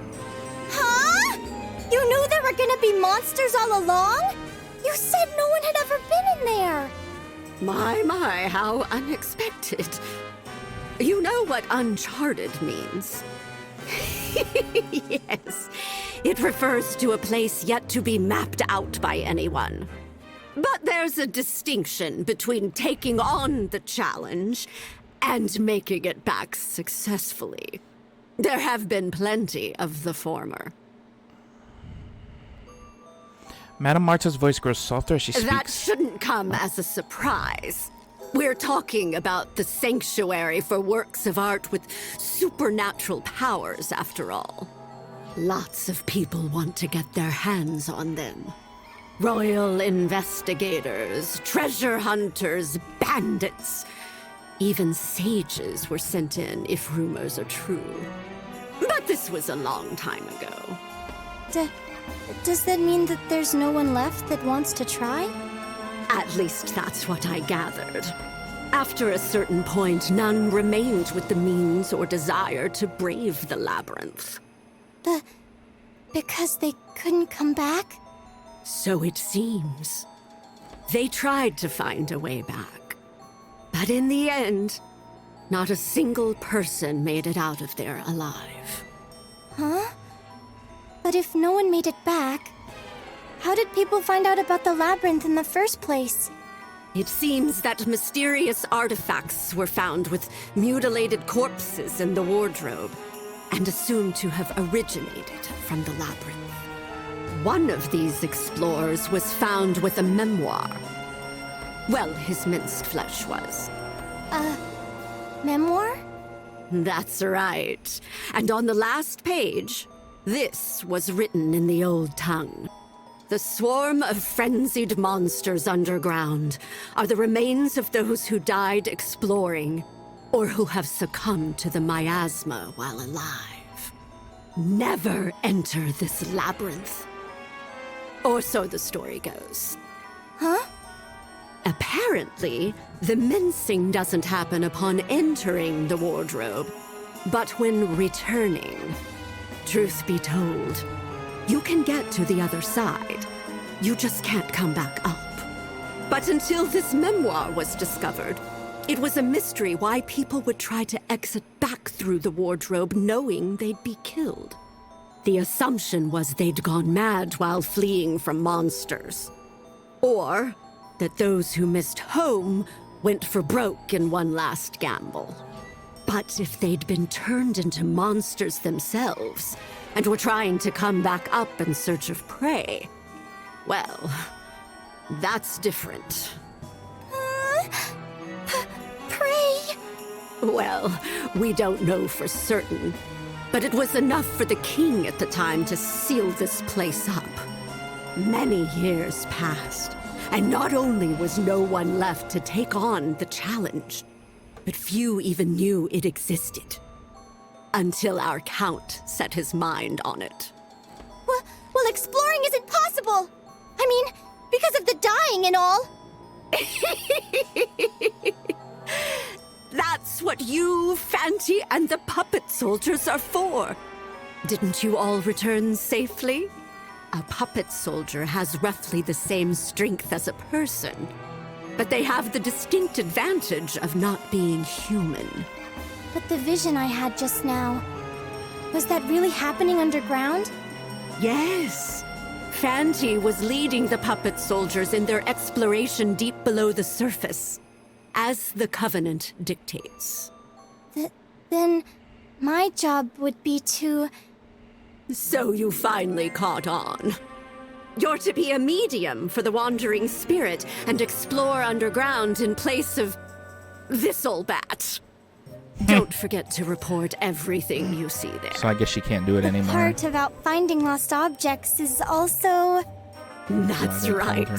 Huh? You knew there were gonna be monsters all along? You said no one had ever been in there. My, how unexpected. You know what uncharted means? Yes, it refers to a place yet to be mapped out by anyone. But there's a distinction between taking on the challenge and making it back successfully. There have been plenty of the former. Madame Marta's voice grows softer as she speaks. That shouldn't come as a surprise. We're talking about the sanctuary for works of art with supernatural powers, after all. Lots of people want to get their hands on them. Royal investigators, treasure hunters, bandits. Even sages were sent in, if rumors are true. But this was a long time ago. Does that mean that there's no one left that wants to try? At least that's what I gathered. After a certain point, none remained with the means or desire to brave the labyrinth. Because they couldn't come back? So it seems. They tried to find a way back. But in the end, not a single person made it out of there alive. Huh? But if no one made it back, how did people find out about the labyrinth in the first place? It seems that mysterious artifacts were found with mutilated corpses in the wardrobe, and assumed to have originated from the labyrinth. One of these explorers was found with a memoir. Well, his minced flesh was. Memoir? That's right. And on the last page, this was written in the old tongue. The swarm of frenzied monsters underground are the remains of those who died exploring, or who have succumbed to the miasma while alive. never enter this labyrinth. Or so the story goes. Huh? Apparently, the mincing doesn't happen upon entering the wardrobe, but when returning. Truth be told, you can get to the other side. You just can't come back up. But until this memoir was discovered, it was a mystery why people would try to exit back through the wardrobe knowing they'd be killed. The assumption was they'd gone mad while fleeing from monsters. Or that those who missed home went for broke in one last gamble. But if they'd been turned into monsters themselves and were trying to come back up in search of prey, well, that's different. Pray. Well, we don't know for certain, but it was enough for the king at the time to seal this place up. Many years passed, and not only was no one left to take on the challenge, but few even knew it existed. Until our count set his mind on it. Well, exploring isn't possible. I mean, because of the dying and all. That's what you, Fanty, and the puppet soldiers are for. Didn't you all return safely? A puppet soldier has roughly the same strength as a person, but they have the distinct advantage of not being human. But the vision I had just now, was that really happening underground? Yes. Fanty was leading the puppet soldiers in their exploration deep below the surface, as the Covenant dictates. Then my job would be to... So you finally caught on. You're to be a medium for the wandering spirit and explore underground in place of this old bat. Don't forget to report everything you see there. So I guess she can't do it anymore. Part about finding lost objects is also... That's they called right. her.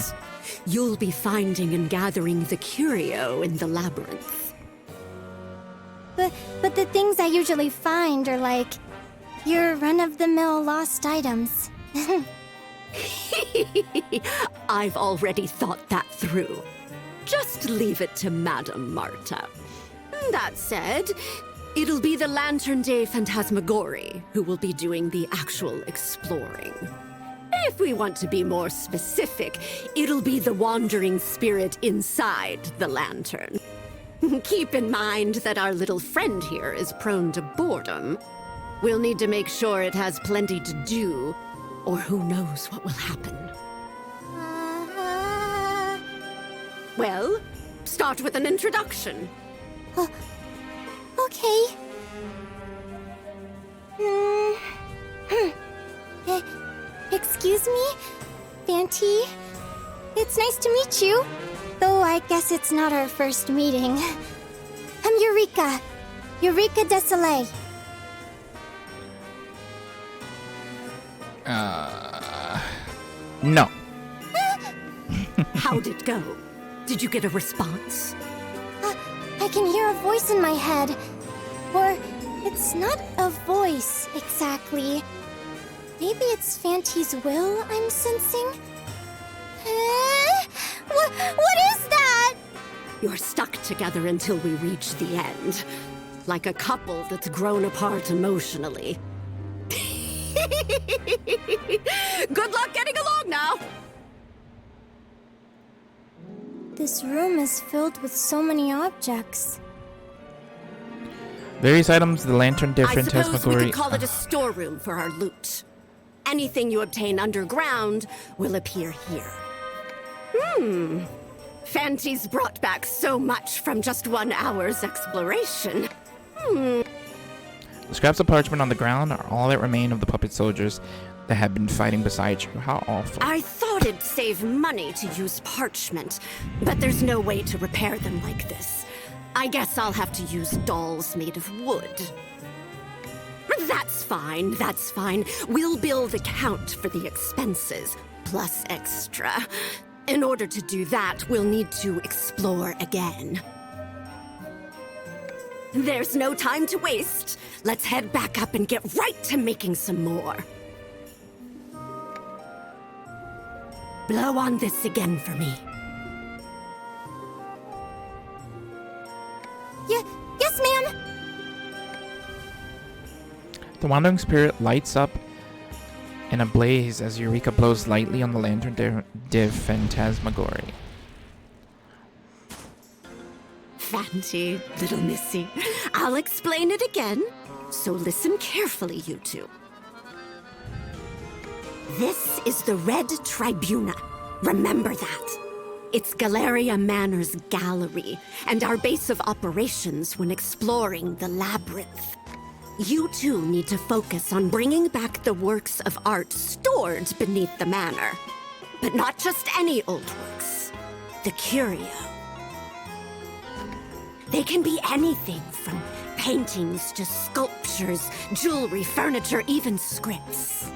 You'll be finding and gathering the curio in the labyrinth. But the things I usually find are like your run-of-the-mill lost items. I've already thought that through. Just leave it to Madame Marta. That said, it'll be the Lantern Day Phantasmagorie who will be doing the actual exploring. If we want to be more specific, it'll be the wandering spirit inside the lantern. Keep in mind that our little friend here is prone to boredom. We'll need to make sure it has plenty to do, or who knows what will happen. Well, start with an introduction. Okay. Excuse me? Fanty? It's nice to meet you. Though I guess it's not our first meeting. I'm Eureka. Eureka Desolé. No. How'd it go? Did you get a response? I can hear a voice in my head. Or, it's not a voice, exactly. Maybe it's Fanty's will I'm sensing? What is that? You're stuck together until we reach the end. Like a couple that's grown apart emotionally. Good luck getting along now! This room is filled with so many objects. Various items, the lantern, I different suppose we Phantasmagorie. could call it a storeroom for our loot. Anything you obtain underground will appear here. Fanty's brought back so much from just 1 hour's exploration. The scraps of parchment on the ground are all that remain of the puppet soldiers that have been fighting beside you. How awful. I thought it'd save money to use parchment, but there's no way to repair them like this. I guess I'll have to use dolls made of wood. That's fine, that's fine. We'll bill the count for the expenses, plus extra. In order to do that, we'll need to explore again. There's no time to waste. Let's head back up and get right to making some more. Blow on this again for me. Yes, ma'am. The wandering spirit lights up in a blaze as Eureka blows lightly on the lantern de Phantasmagory. Fancy, little missy. I'll explain it again, so listen carefully, you two. This is the Red Tribuna. Remember that. It's Galleria Manor's gallery, and our base of operations when exploring the Labyrinth. You two need to focus on bringing back the works of art stored beneath the manor. But not just any old works. The curio. They can be anything from paintings to sculptures, jewelry, furniture, even scripts.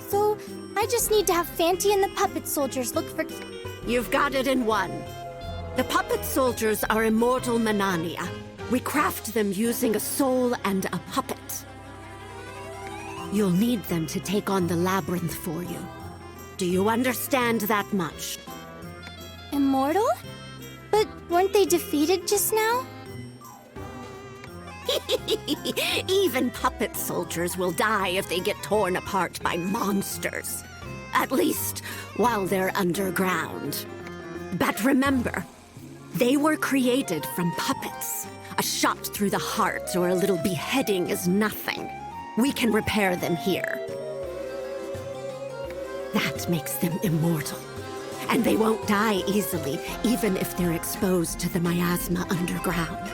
So, I just need to have Fanty and the puppet soldiers look for... You've got it in one. The puppet soldiers are immortal Manania. We craft them using a soul and a puppet. You'll need them to take on the labyrinth for you. Do you understand that much? Immortal? But weren't they defeated just now? Even puppet soldiers will die if they get torn apart by monsters. At least, while they're underground. But remember, they were created from puppets. A shot through the heart or a little beheading is nothing. We can repair them here. That makes them immortal. And they won't die easily, even if they're exposed to the miasma underground.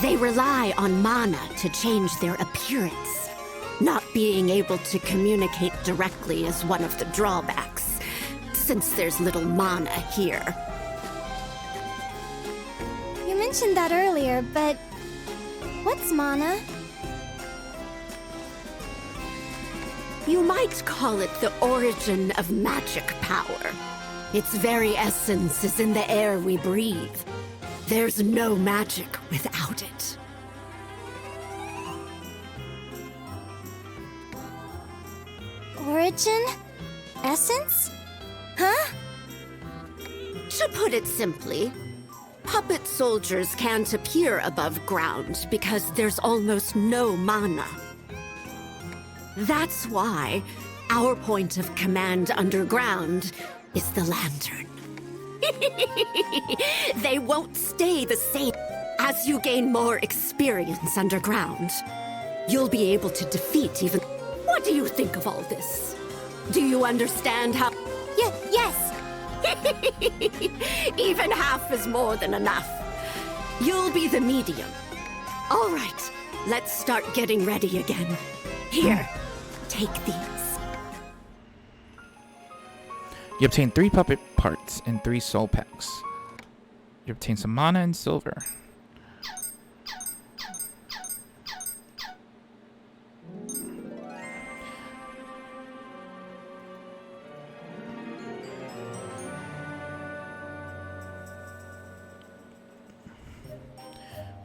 They rely on mana to change their appearance. Not being able to communicate directly is one of the drawbacks, since there's little mana here. You mentioned that earlier, but... what's mana? You might call it the origin of magic power. Its very essence is in the air we breathe. There's no magic without it. Origin? Essence? Huh? To put it simply, puppet soldiers can't appear above ground because there's almost no mana. That's why our point of command underground is the lantern. They won't stay the same. As you gain more experience underground, you'll be able to defeat even... What do you think of all this? Do you understand how... Yes! Even half is more than enough. You'll be the medium. All right, let's start getting ready again. Here, take these. You obtain 3 puppet parts and 3 soul packs. You obtain some mana and silver.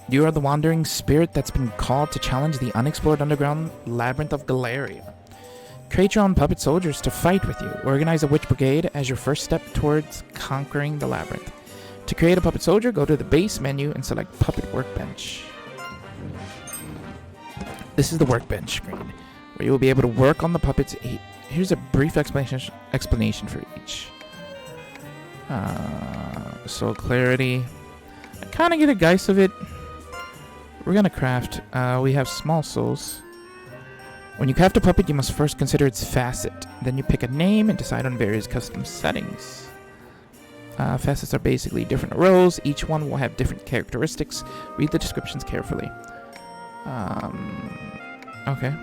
You are the wandering spirit that's been called to challenge the unexplored underground Labyrinth of Galleria. Create your own puppet soldiers to fight with you. Organize a witch brigade as your first step towards conquering the labyrinth. To create a puppet soldier, go to the base menu and select Puppet Workbench. This is the workbench screen, where you will be able to work on the puppets. Here's a brief explanation for each. Soul Clarity. I kind of get a guess of it. We're gonna craft. We have small souls. When you craft a puppet, you must first consider its facet. Then you pick a name and decide on various custom settings. Facets are basically different roles. Each one will have different characteristics. Read the descriptions carefully. Okay.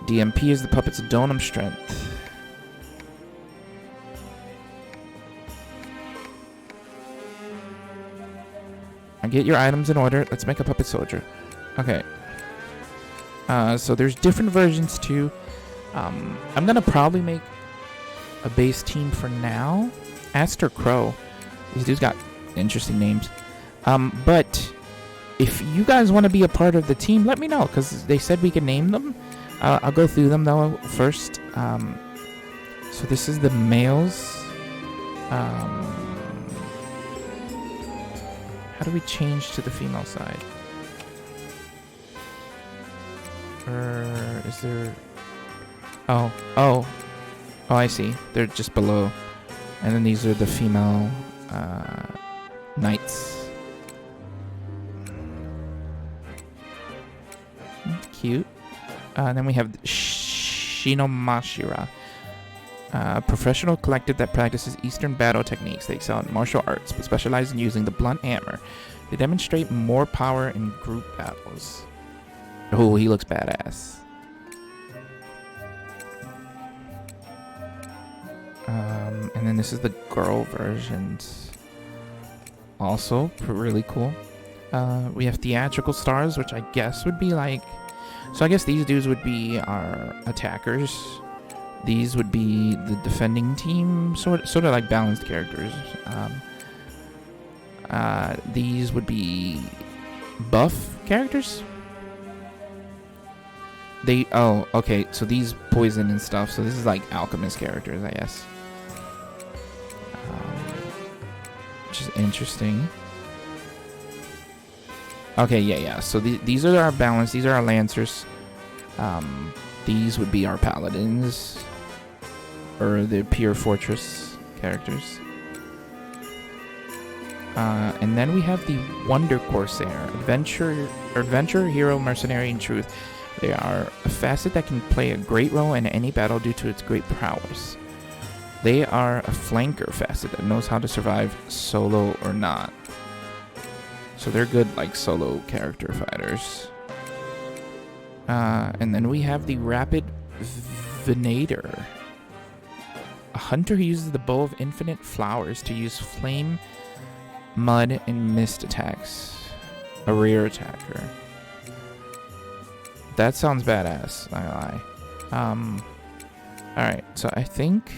DMP is the puppet's donum strength. Get your items in order. Let's make a puppet soldier. Okay. So there's different versions too. I'm gonna probably make a base team for now. Aster Crow. These dudes got interesting names. But if you guys want to be a part of the team, let me know, because they said we can name them. I'll go through them though first. So this is the males. How do we change to the female side? Or is there... Oh, I see. They're just below. And then these are the female knights. Cute. And then we have Shinomashira. A professional collective that practices Eastern battle techniques. They excel in martial arts, but specialize in using the blunt hammer. They demonstrate more power in group battles. Oh, he looks badass. And then this is the girl versions. Also, really cool. We have theatrical stars, which I guess would be like... So I guess these dudes would be our attackers. These would be the defending team, sort of like balanced characters. These would be buff characters. Okay, so these poison and stuff. So this is like alchemist characters, I guess. Which is interesting. Okay, yeah. So these are our balance. These are our lancers. These would be our paladins. Or the Pure Fortress characters. And then we have the Wonder Corsair. Adventurer, hero, mercenary, and truth. They are a facet that can play a great role in any battle due to its great prowess. They are a flanker facet that knows how to survive solo or not. So they're good like solo character fighters. And then we have the Rapid Venator. A hunter who uses the bow of infinite flowers to use flame, mud, and mist attacks. A rear attacker. That sounds badass, not gonna lie. Alright, so I think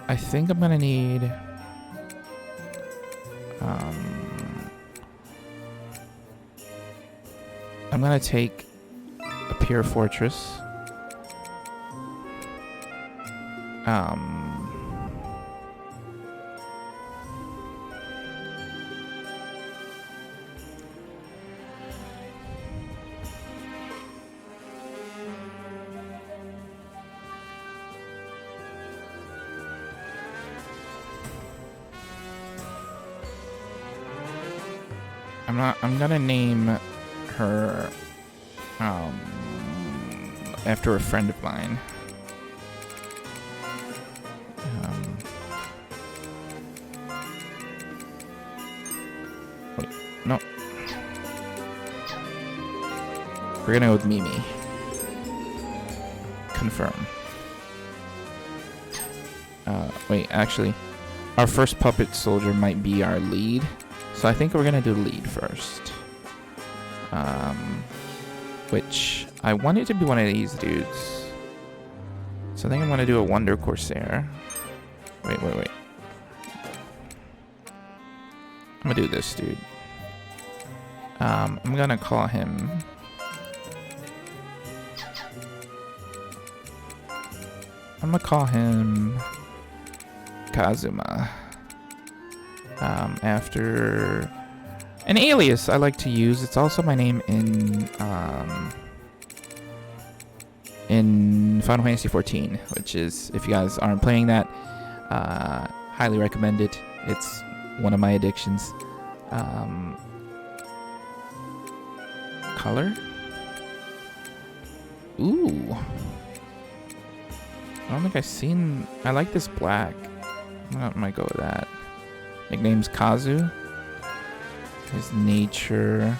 I'm gonna need I'm gonna take a Pure Fortress. I'm gonna name her after a friend of mine. Wait, no. We're gonna go with Mimi. Confirm. Wait, actually, our first puppet soldier might be our lead. So I think we're gonna do lead first. Which I want it to be one of these dudes. So I think I'm gonna do a Wonder Corsair. Wait. I'm gonna do this dude. I'm gonna call him. I'm gonna call him Kazuma. After an alias I like to use. It's also my name in Final Fantasy XIV, which is, if you guys aren't playing that, highly recommend it. It's one of my addictions. Color? Ooh. I don't think I've seen... I like this black. I might go with that. Nickname's Kazu. His nature.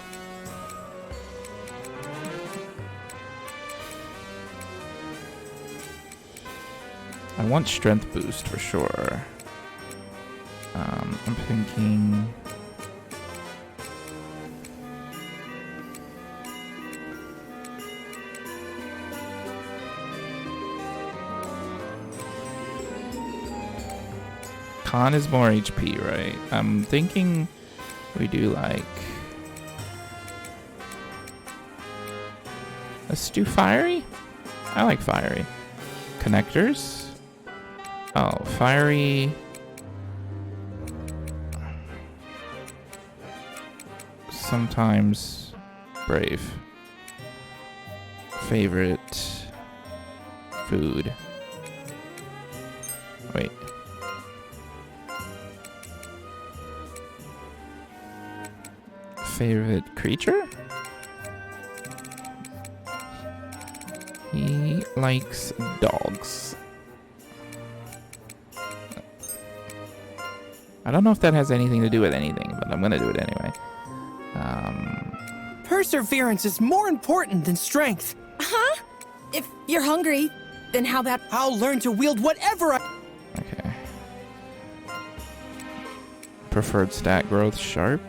I want strength boost for sure. I'm thinking... Con is more HP, right? I'm thinking we do like... Let's do fiery? I like fiery. Connectors? Oh, fiery... Sometimes brave. Favorite food. Wait. Favorite creature? He likes dogs. I don't know if that has anything to do with anything, but I'm gonna do it anyway. Perseverance is more important than strength. Huh? If you're hungry, then how about... I'll learn to wield whatever I... Okay. Preferred stat growth, sharp.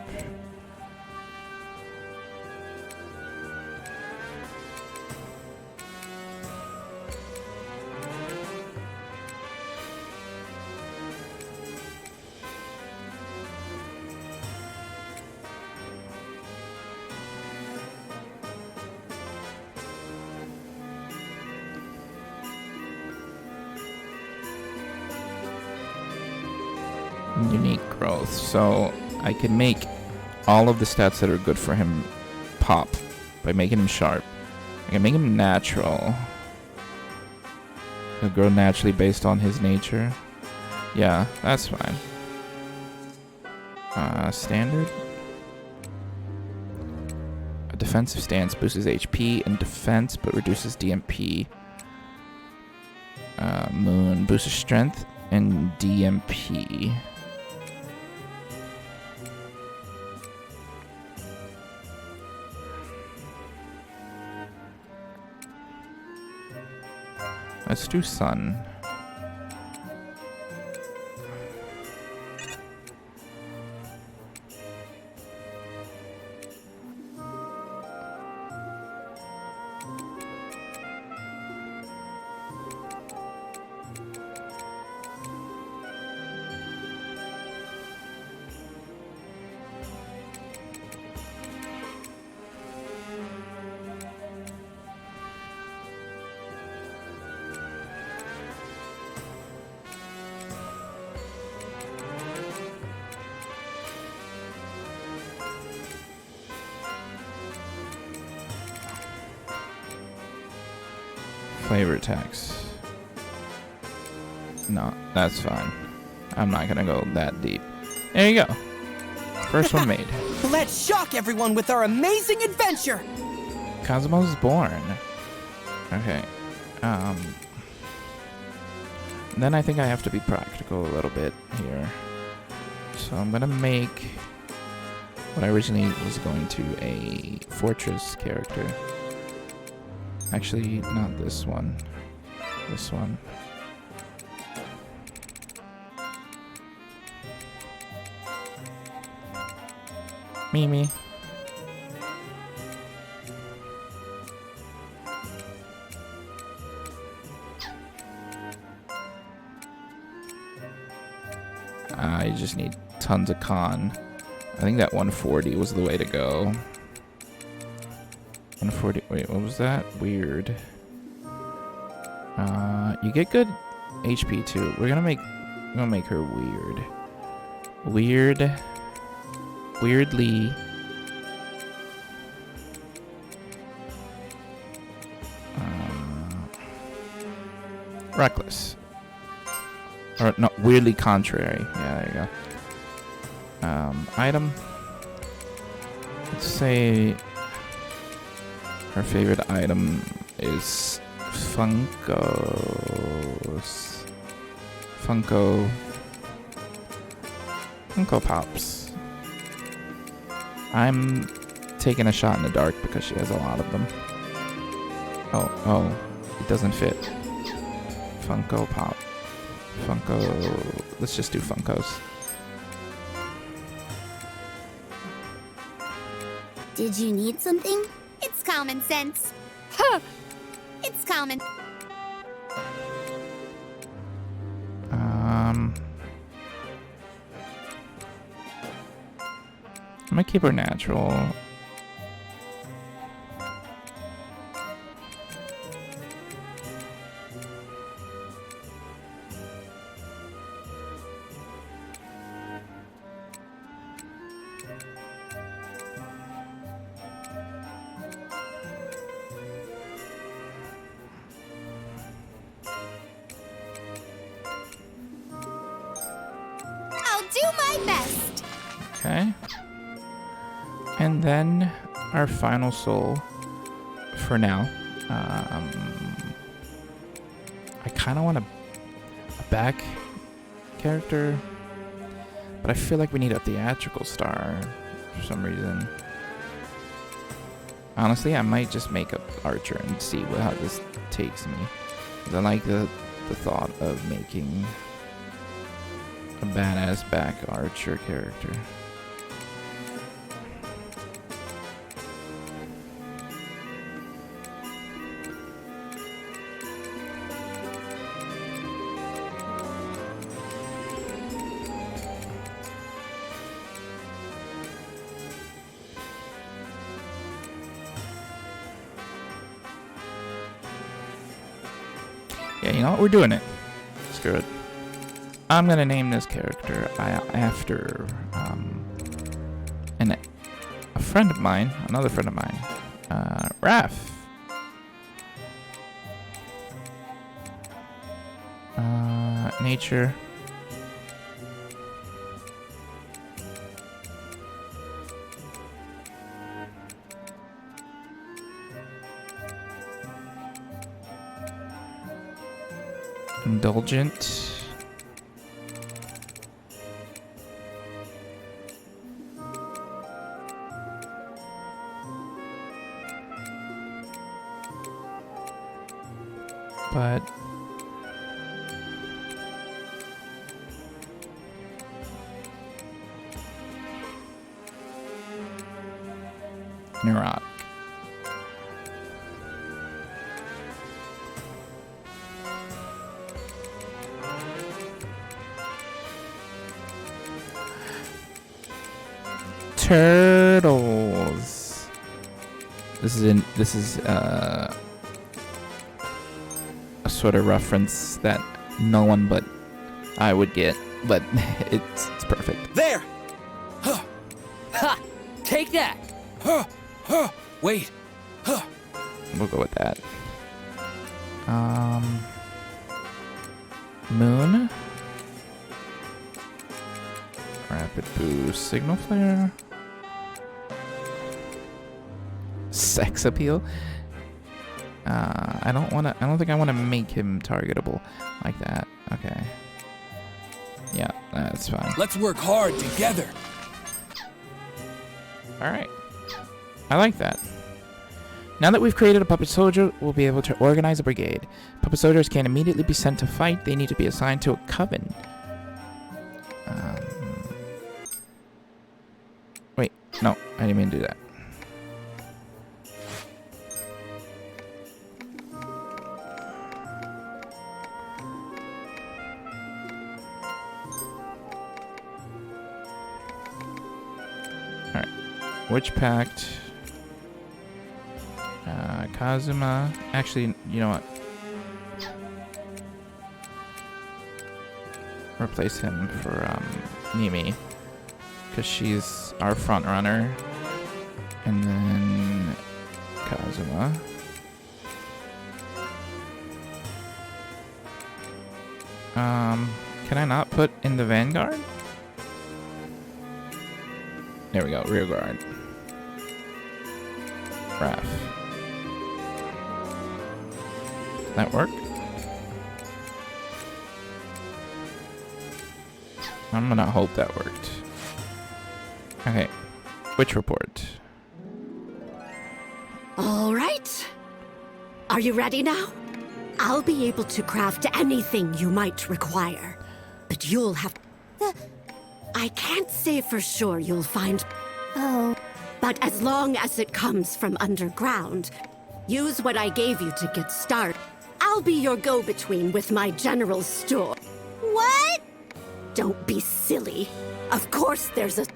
Unique growth. So I can make all of the stats that are good for him pop by making him sharp. I can make him natural. He'll grow naturally based on his nature. Yeah, that's fine. Standard. A defensive stance boosts his HP and defense but reduces DMP. Moon boosts his strength and DMP. Let's do sun. Flavor text. No, that's fine. I'm not gonna go that deep. There you go. First one made. Let's shock everyone with our amazing adventure! Cosmo's born. Okay. Then I think I have to be practical a little bit here. So I'm gonna make what I originally was going to a fortress character. Actually, not this one. This one. Mimi. I just need tons of con. I think that 140 was the way to go. 140. Wait, what was that? Weird. You get good HP too. We're gonna make her weird. Weirdly. Reckless. Or no, weirdly contrary. Yeah, there you go. Item. Let's say her favorite item is Funko Pops. I'm taking a shot in the dark because she has a lot of them. Oh, it doesn't fit. Funko Pop. Let's just do Funkos. Did you need something? It's common sense. Huh. It's common. I'm gonna keep her natural. I'll do my best. Okay. And then our final soul for now. I kind of want a back character, but I feel like we need a theatrical star for some reason. Honestly, I might just make up Archer and see how this takes me. 'Cause I like the thought of making a badass back Archer character. Yeah, you know what? We're doing it. Screw it. I'm gonna name this character after a friend of mine, another friend of mine, Raph. Nature. Indulgent. But neurotic. Turtles. This is a sort of reference that no one but I would get, but it's perfect. There! Huh. Ha! Take that! Huh! Huh! Wait! Huh! We'll go with that. Moon. Rapid boost, signal flare. Sex appeal. I don't think I want to make him targetable like that. Okay. Yeah, that's fine. Let's work hard together! Alright. I like that. Now that we've created a puppet soldier, we'll be able to organize a brigade. Puppet soldiers can't immediately be sent to fight. They need to be assigned to a coven. Wait, no, I didn't mean to do that. Alright. Witch Pact. Kazuma. Actually, you know what? Replace him for Mimi, because she's our front runner. And then Kazuma. Can I not put in the Vanguard? There we go, rear guard. Raph. That work? I'm gonna hope that worked. Okay. Witch report. All right. Are you ready now? I'll be able to craft anything you might require, but you'll have... I can't say for sure you'll find... Oh, But as long as it comes from underground, use what I gave you to get started. I'll be your go-between with my general store. what? Don't be silly. Of course there's a...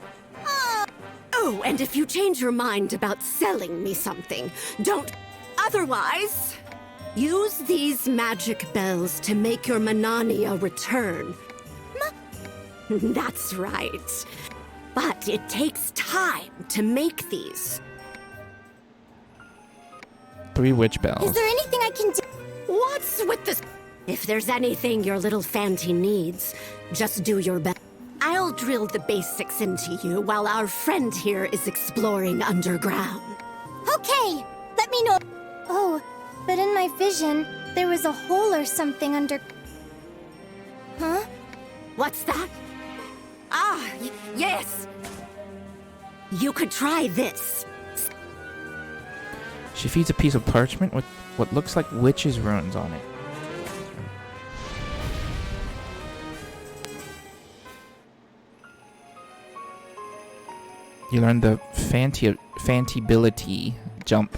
Oh, and if you change your mind about selling me something, don't. Otherwise, use these magic bells to make your Manania return. That's right. But it takes time to make these. 3 witch bells. Is there anything I can do? What's with this? If there's anything your little Fanty needs, just do your best. I'll drill the basics into you while our friend here is exploring underground. Okay, let me know. Oh, but in my vision, there was a hole or something under... Huh? What's that? Ah, yes. You could try this. She feeds a piece of parchment with what looks like witch's runes on it. You learn the Fantibility jump.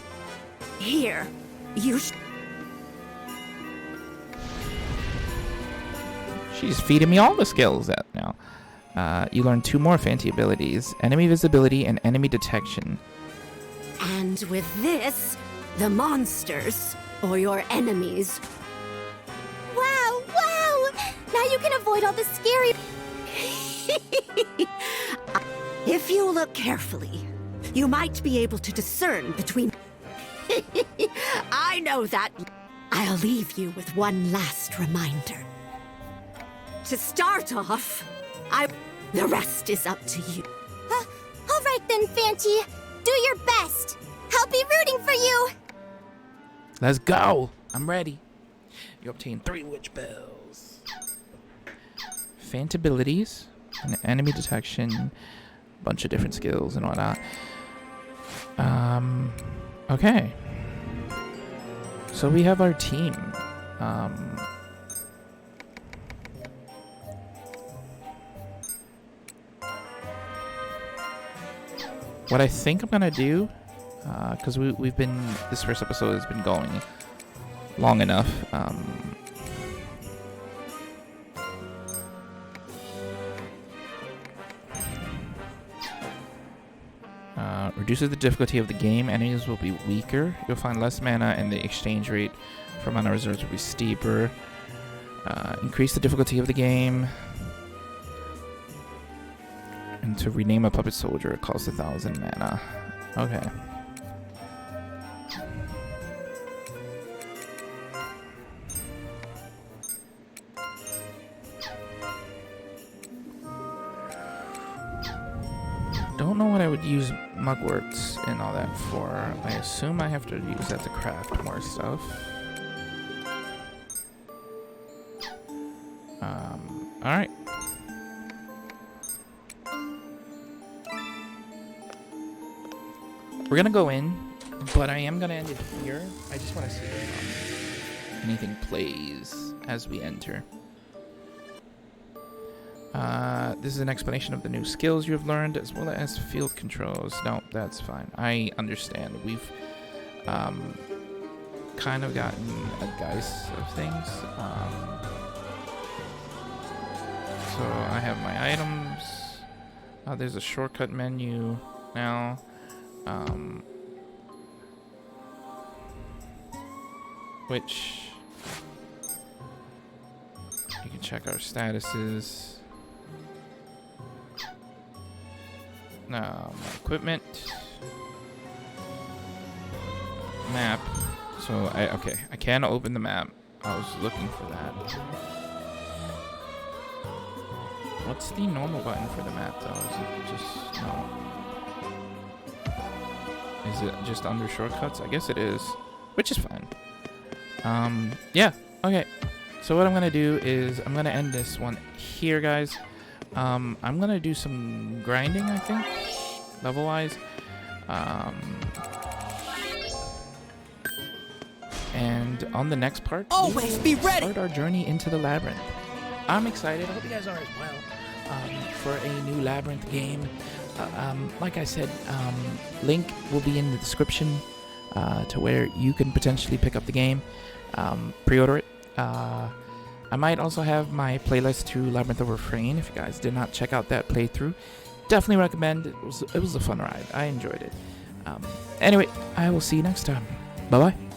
Here, you She's feeding me all the skills that now. You learn 2 more Fanti abilities: enemy visibility and enemy detection. And with this, the monsters, or your enemies... Wow, wow! Now you can avoid all the scary... If you look carefully, you might be able to discern between... I know that. I'll leave you with one last reminder. To start off, the rest is up to you. All right then, Fanty. Do your best. I'll be rooting for you. Let's go. I'm ready. You obtain 3 witch bells. Fantibilities and enemy detection. Bunch of different skills and whatnot. Okay. So we have our team. What I think I'm gonna do, because we've been, this first episode has been going long enough. Reduces the difficulty of the game. Enemies will be weaker. You'll find less mana, and the exchange rate for mana reserves will be steeper. Increase the difficulty of the game. And to rename a puppet soldier, it costs 1,000 mana. Okay. Don't know what I would use Mugworts and all that for. I assume I have to use that to craft more stuff. Alright. We're gonna go in, but I am gonna end it here. I just want to see if anything plays as we enter. This is an explanation of the new skills you have learned, as well as field controls. No, that's fine. I understand. We've kind of gotten a guise of things. So I have my items. There's a shortcut menu now. Which you can check our statuses. My equipment, map. So I can open the map. I was looking for that. What's the normal button for the map though? Is it just no? Is it just under shortcuts? I guess it is, which is fine. Yeah. Okay. So what I'm gonna do is I'm gonna end this one here, guys. I'm gonna do some grinding, I think, level-wise. And on the next part, Always be ready. Start our journey into the Labyrinth. I'm excited. I hope you guys are as well. For a new Labyrinth game. Like I said, link will be in the description to where you can potentially pick up the game, pre-order it. I might also have my playlist to Labyrinth of Refrain. If you guys did not check out that playthrough, definitely recommend. It was a fun ride. I enjoyed it. Anyway, I will see you next time. Bye bye.